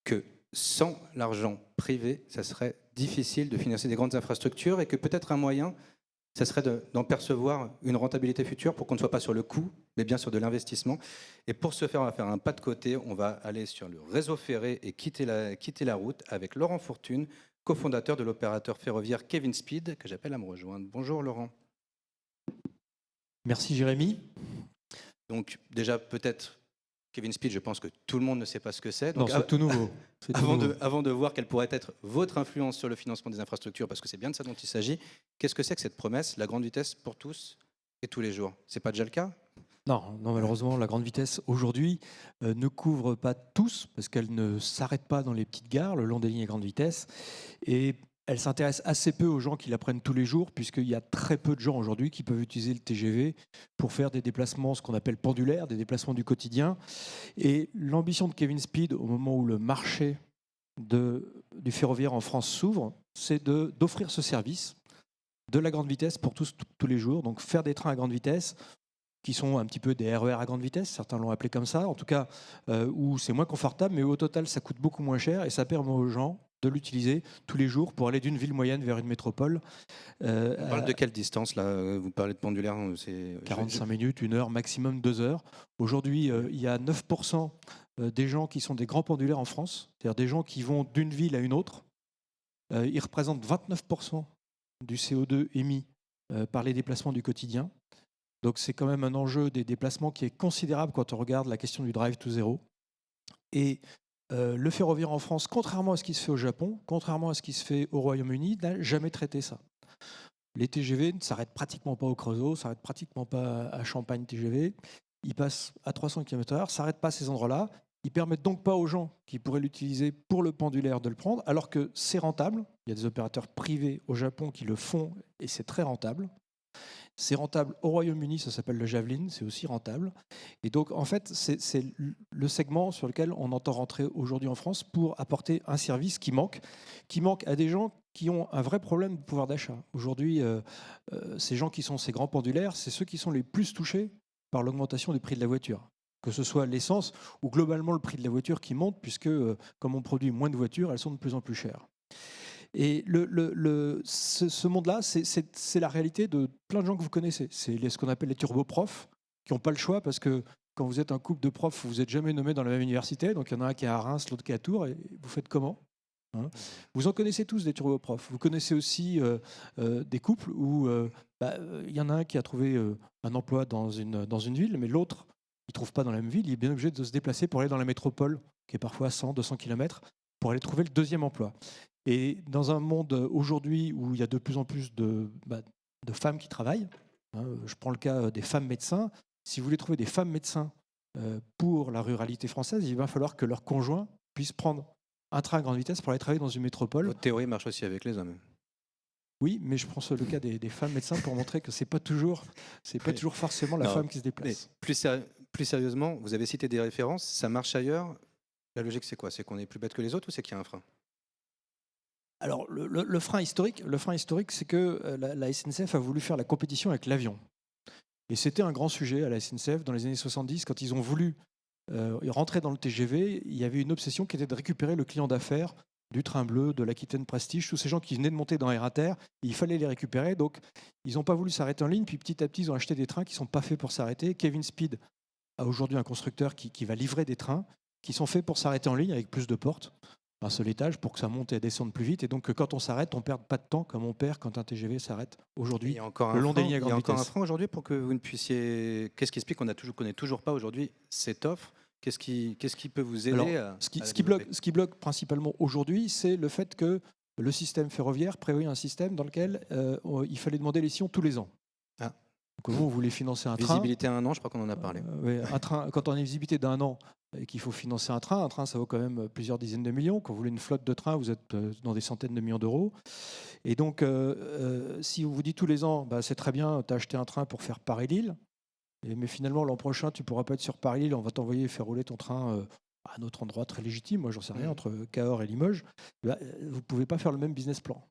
que sans l'argent privé, ça serait difficile de financer des grandes infrastructures et que peut-être un moyen, ça serait d'en percevoir une rentabilité future pour qu'on ne soit pas sur le coût, mais bien sur de l'investissement. Et pour ce faire, on va faire un pas de côté, on va aller sur le réseau ferré et quitter la route avec Laurent Fortune, cofondateur de l'opérateur ferroviaire Kevin Speed, que j'appelle à me rejoindre. Bonjour Laurent. Merci Jérémy. Donc déjà peut-être Kevin Speed, je pense que tout le monde ne sait pas ce que c'est. Non, c'est tout nouveau. Avant de voir quelle pourrait être votre influence sur le financement des infrastructures, parce que c'est bien de ça dont il s'agit, qu'est-ce que c'est que cette promesse, la grande vitesse pour tous et tous les jours? C'est pas déjà le cas? Non, malheureusement, la grande vitesse aujourd'hui ne couvre pas tous, parce qu'elle ne s'arrête pas dans les petites gares, le long des lignes à grande vitesse. Et elle s'intéresse assez peu aux gens qui la prennent tous les jours, puisqu'il y a très peu de gens aujourd'hui qui peuvent utiliser le TGV pour faire des déplacements, ce qu'on appelle pendulaires, des déplacements du quotidien. Et l'ambition de Kevin Speed, au moment où le marché du ferroviaire en France s'ouvre, c'est d'offrir ce service de la grande vitesse pour tous les jours. Donc faire des trains à grande vitesse, qui sont un petit peu des RER à grande vitesse, certains l'ont appelé comme ça, en tout cas, où c'est moins confortable, mais au total, ça coûte beaucoup moins cher et ça permet aux gens de l'utiliser tous les jours pour aller d'une ville moyenne vers une métropole. On parle de quelle distance là? Vous parlez de pendulaire, 45 minutes, 1 heure, maximum 2 heures. Aujourd'hui, il y a 9% des gens qui sont des grands pendulaires en France, c'est-à-dire des gens qui vont d'une ville à une autre. Ils représentent 29% du CO2 émis par les déplacements du quotidien. Donc c'est quand même un enjeu des déplacements qui est considérable quand on regarde la question du drive to zero. Et le ferroviaire en France, contrairement à ce qui se fait au Japon, contrairement à ce qui se fait au Royaume-Uni, n'a jamais traité ça. Les TGV ne s'arrêtent pratiquement pas au Creusot, ne s'arrêtent pratiquement pas à Champagne TGV. Ils passent à 300 km/h, ne s'arrêtent pas à ces endroits-là. Ils ne permettent donc pas aux gens qui pourraient l'utiliser pour le pendulaire de le prendre, alors que c'est rentable. Il y a des opérateurs privés au Japon qui le font et c'est très rentable. C'est rentable au Royaume-Uni, ça s'appelle le Javelin, c'est aussi rentable. Et donc, en fait, c'est le segment sur lequel on entend rentrer aujourd'hui en France pour apporter un service qui manque à des gens qui ont un vrai problème de pouvoir d'achat. Aujourd'hui, ces gens qui sont ces grands pendulaires, c'est ceux qui sont les plus touchés par l'augmentation du prix de la voiture. Que ce soit l'essence ou globalement le prix de la voiture qui monte, puisque comme on produit moins de voitures, elles sont de plus en plus chères. Et ce monde-là, c'est la réalité de plein de gens que vous connaissez. C'est ce qu'on appelle les turboprofs, qui n'ont pas le choix parce que quand vous êtes un couple de profs, vous n'êtes jamais nommés dans la même université. Donc il y en a un qui est à Reims, l'autre qui est à Tours. Et vous faites comment ? Vous en connaissez tous des turboprofs. Vous connaissez aussi des couples où il y en a un qui a trouvé un emploi dans une ville, mais l'autre, il ne trouve pas dans la même ville. Il est bien obligé de se déplacer pour aller dans la métropole, qui est parfois à 100, 200 km, pour aller trouver le deuxième emploi. Et dans un monde aujourd'hui où il y a de plus en plus de femmes qui travaillent, je prends le cas des femmes médecins, si vous voulez trouver des femmes médecins pour la ruralité française, il va falloir que leurs conjoints puissent prendre un train à grande vitesse pour aller travailler dans une métropole. Votre théorie marche aussi avec les hommes. Oui, mais je prends le cas des femmes médecins pour montrer que c'est pas toujours forcément la femme qui se déplace. Plus sérieusement, vous avez cité des références, ça marche ailleurs. La logique, c'est quoi? C'est qu'on est plus bête que les autres ou c'est qu'il y a un frein? Alors, le frein historique, c'est que la SNCF a voulu faire la compétition avec l'avion. Et c'était un grand sujet à la SNCF dans les années 70. Quand ils ont voulu rentrer dans le TGV, il y avait une obsession qui était de récupérer le client d'affaires du Train Bleu, de l'Aquitaine Prestige, tous ces gens qui venaient de monter dans RATER, il fallait les récupérer. Donc, ils n'ont pas voulu s'arrêter en ligne. Puis petit à petit, ils ont acheté des trains qui ne sont pas faits pour s'arrêter. Kevin Speed a aujourd'hui un constructeur qui va livrer des trains qui sont faits pour s'arrêter en ligne avec plus de portes, un seul étage pour que ça monte et descende plus vite. Et donc, quand on s'arrête, on ne perd pas de temps comme on perd quand un TGV s'arrête aujourd'hui. Il y a encore le long des lignes à grande vitesse. Il y a encore un frein aujourd'hui pour que vous ne puissiez... Qu'est-ce qui explique qu'on ne connaît toujours pas aujourd'hui cette offre? Qu'est-ce qui peut vous aider? Alors, ce qui bloque principalement aujourd'hui, c'est le fait que le système ferroviaire prévoit un système dans lequel il fallait demander les sillons tous les ans. Donc, vous voulez financer un train. Visibilité à 1 an, je crois qu'on en a parlé. Oui, un train, quand on a une visibilité d'1 an et qu'il faut financer un train, ça vaut quand même plusieurs dizaines de millions. Quand vous voulez une flotte de trains, vous êtes dans des centaines de millions d'euros. Et donc, si vous vous dites tous les ans, bah, c'est très bien, tu as acheté un train pour faire Paris-Lille, mais finalement, l'an prochain, tu ne pourras pas être sur Paris-Lille, on va t'envoyer faire rouler ton train à un autre endroit très légitime, moi j'en sais rien, entre Cahors et Limoges, bah, vous ne pouvez pas faire le même business plan.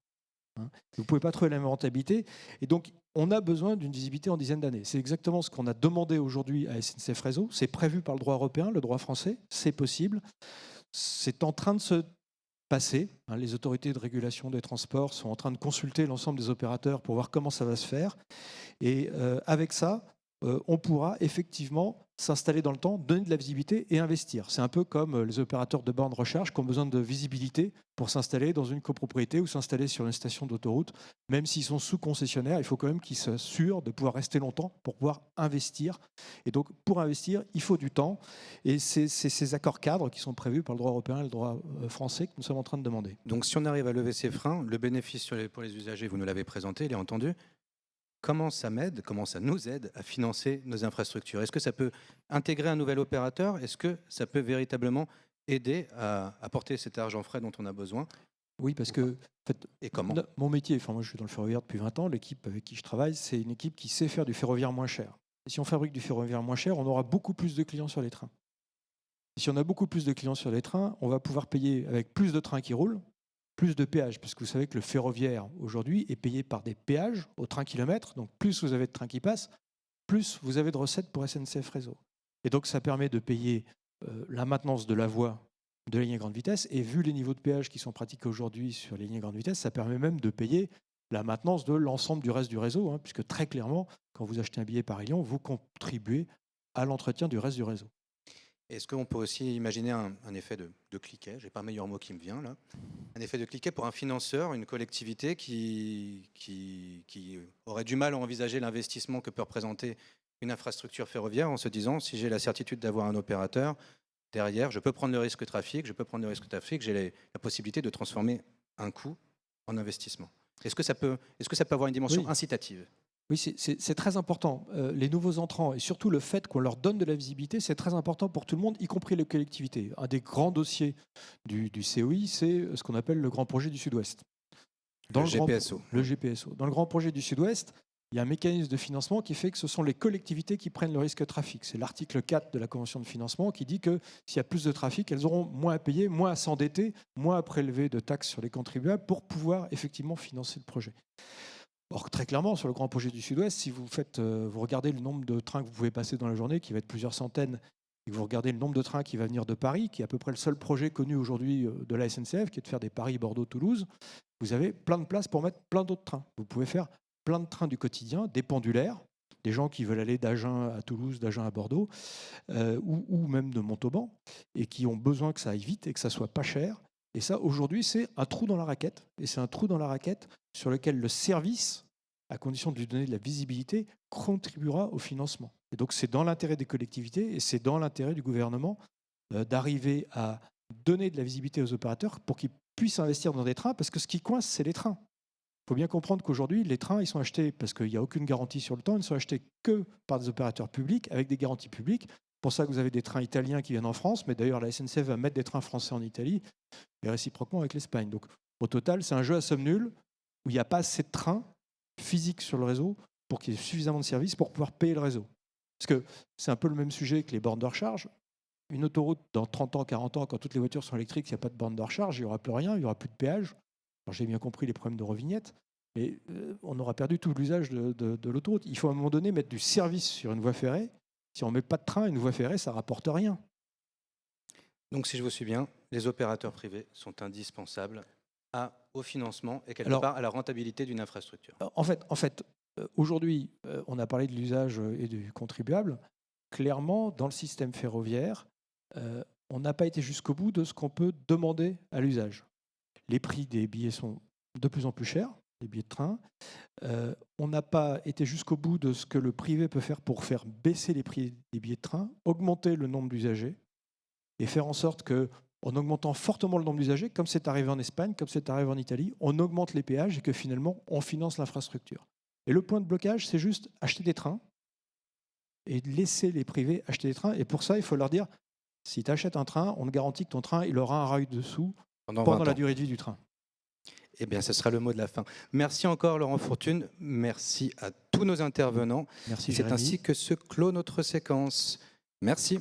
Hein. Vous ne pouvez pas trouver la même rentabilité. Et donc, on a besoin d'une visibilité en dizaines d'années. C'est exactement ce qu'on a demandé aujourd'hui à SNCF Réseau. C'est prévu par le droit européen, le droit français. C'est possible. C'est en train de se passer. Hein. Les autorités de régulation des transports sont en train de consulter l'ensemble des opérateurs pour voir comment ça va se faire. Et avec ça, on pourra effectivement s'installer dans le temps, donner de la visibilité et investir. C'est un peu comme les opérateurs de bornes recharge qui ont besoin de visibilité pour s'installer dans une copropriété ou s'installer sur une station d'autoroute. Même s'ils sont sous-concessionnaires, il faut quand même qu'ils s'assurent de pouvoir rester longtemps pour pouvoir investir. Et donc, pour investir, il faut du temps. Et c'est ces accords cadres qui sont prévus par le droit européen et le droit français que nous sommes en train de demander. Donc, si on arrive à lever ces freins, le bénéfice pour les usagers, vous nous l'avez présenté, il est entendu. Comment ça m'aide, comment ça nous aide à financer nos infrastructures? Est-ce que ça peut intégrer un nouvel opérateur? Est-ce que ça peut véritablement aider à apporter cet argent frais dont on a besoin? Oui, parce que en fait, et comment? Mon métier, moi je suis dans le ferroviaire depuis 20 ans, l'équipe avec qui je travaille, c'est une équipe qui sait faire du ferroviaire moins cher. Et si on fabrique du ferroviaire moins cher, on aura beaucoup plus de clients sur les trains. Et si on a beaucoup plus de clients sur les trains, on va pouvoir payer avec plus de trains qui roulent, plus de péages, puisque vous savez que le ferroviaire aujourd'hui est payé par des péages au train kilomètre. Donc plus vous avez de trains qui passent, plus vous avez de recettes pour SNCF Réseau. Et donc ça permet de payer la maintenance de la voie de la ligne à grande vitesse. Et vu les niveaux de péage qui sont pratiqués aujourd'hui sur les lignes à grande vitesse, ça permet même de payer la maintenance de l'ensemble du reste du réseau, hein, puisque très clairement, quand vous achetez un billet Paris-Lyon, vous contribuez à l'entretien du reste du réseau. Est-ce qu'on peut aussi imaginer un effet de cliquet? J'ai pas un meilleur mot qui me vient là. Un effet de cliquet pour un financeur, une collectivité qui aurait du mal à envisager l'investissement que peut représenter une infrastructure ferroviaire en se disant, si j'ai la certitude d'avoir un opérateur, derrière, je peux prendre le risque trafic, j'ai la possibilité de transformer un coût en investissement. Est-ce que ça peut avoir une dimension incitative? Oui, c'est très important. Les nouveaux entrants et surtout le fait qu'on leur donne de la visibilité, c'est très important pour tout le monde, y compris les collectivités. Un des grands dossiers du COI, c'est ce qu'on appelle le Grand Projet du Sud-Ouest. Le GPSO. Le GPSO. Dans le Grand Projet du Sud-Ouest, il y a un mécanisme de financement qui fait que ce sont les collectivités qui prennent le risque trafic. C'est l'article 4 de la Convention de financement qui dit que s'il y a plus de trafic, elles auront moins à payer, moins à s'endetter, moins à prélever de taxes sur les contribuables pour pouvoir effectivement financer le projet. Or, très clairement, sur le Grand Projet du Sud-Ouest, si vous regardez le nombre de trains que vous pouvez passer dans la journée, qui va être plusieurs centaines, et que vous regardez le nombre de trains qui va venir de Paris, qui est à peu près le seul projet connu aujourd'hui de la SNCF, qui est de faire des Paris-Bordeaux-Toulouse, vous avez plein de places pour mettre plein d'autres trains. Vous pouvez faire plein de trains du quotidien, des pendulaires, des gens qui veulent aller d'Agen à Toulouse, d'Agen à Bordeaux, ou même de Montauban, et qui ont besoin que ça aille vite et que ça soit pas cher. Et ça, aujourd'hui, c'est un trou dans la raquette. Et c'est un trou dans la raquette sur lequel le service, à condition de lui donner de la visibilité, contribuera au financement. Et donc, c'est dans l'intérêt des collectivités et c'est dans l'intérêt du gouvernement d'arriver à donner de la visibilité aux opérateurs pour qu'ils puissent investir dans des trains, parce que ce qui coince, c'est les trains. Il faut bien comprendre qu'aujourd'hui, les trains, ils sont achetés, parce qu'il n'y a aucune garantie sur le temps, ils ne sont achetés que par des opérateurs publics, avec des garanties publiques. C'est pour ça que vous avez des trains italiens qui viennent en France, mais d'ailleurs la SNCF va mettre des trains français en Italie, et réciproquement avec l'Espagne. Donc au total, c'est un jeu à somme nulle, où il n'y a pas assez de trains physiques sur le réseau pour qu'il y ait suffisamment de services pour pouvoir payer le réseau. Parce que c'est un peu le même sujet que les bornes de recharge. Une autoroute, dans 30 ans, 40 ans, quand toutes les voitures sont électriques, il n'y a pas de borne de recharge, il n'y aura plus rien, il n'y aura plus de péage. Alors, j'ai bien compris les problèmes de revignette, mais on aura perdu tout l'usage de l'autoroute. Il faut à un moment donné mettre du service sur une voie ferrée. Si on ne met pas de train, une voie ferrée, ça ne rapporte rien. Donc, si je vous suis bien, les opérateurs privés sont indispensables au financement et quelque part à la rentabilité d'une infrastructure. En fait, aujourd'hui, on a parlé de l'usage et du contribuable. Clairement, dans le système ferroviaire, on n'a pas été jusqu'au bout de ce qu'on peut demander à l'usage. Les prix des billets sont de plus en plus chers, les billets de train. On n'a pas été jusqu'au bout de ce que le privé peut faire pour faire baisser les prix des billets de train, augmenter le nombre d'usagers et faire en sorte que, en augmentant fortement le nombre d'usagers, comme c'est arrivé en Espagne, comme c'est arrivé en Italie, on augmente les péages et que finalement, on finance l'infrastructure. Et le point de blocage, c'est juste acheter des trains et laisser les privés acheter des trains. Et pour ça, il faut leur dire, si tu achètes un train, on te garantit que ton train, il aura un rail dessous pendant la durée de vie du train. Eh bien, ce sera le mot de la fin. Merci encore, Laurent Fortune. Merci à tous nos intervenants. Merci, C'est Jérémy. ainsi que se clôt notre séquence. Merci.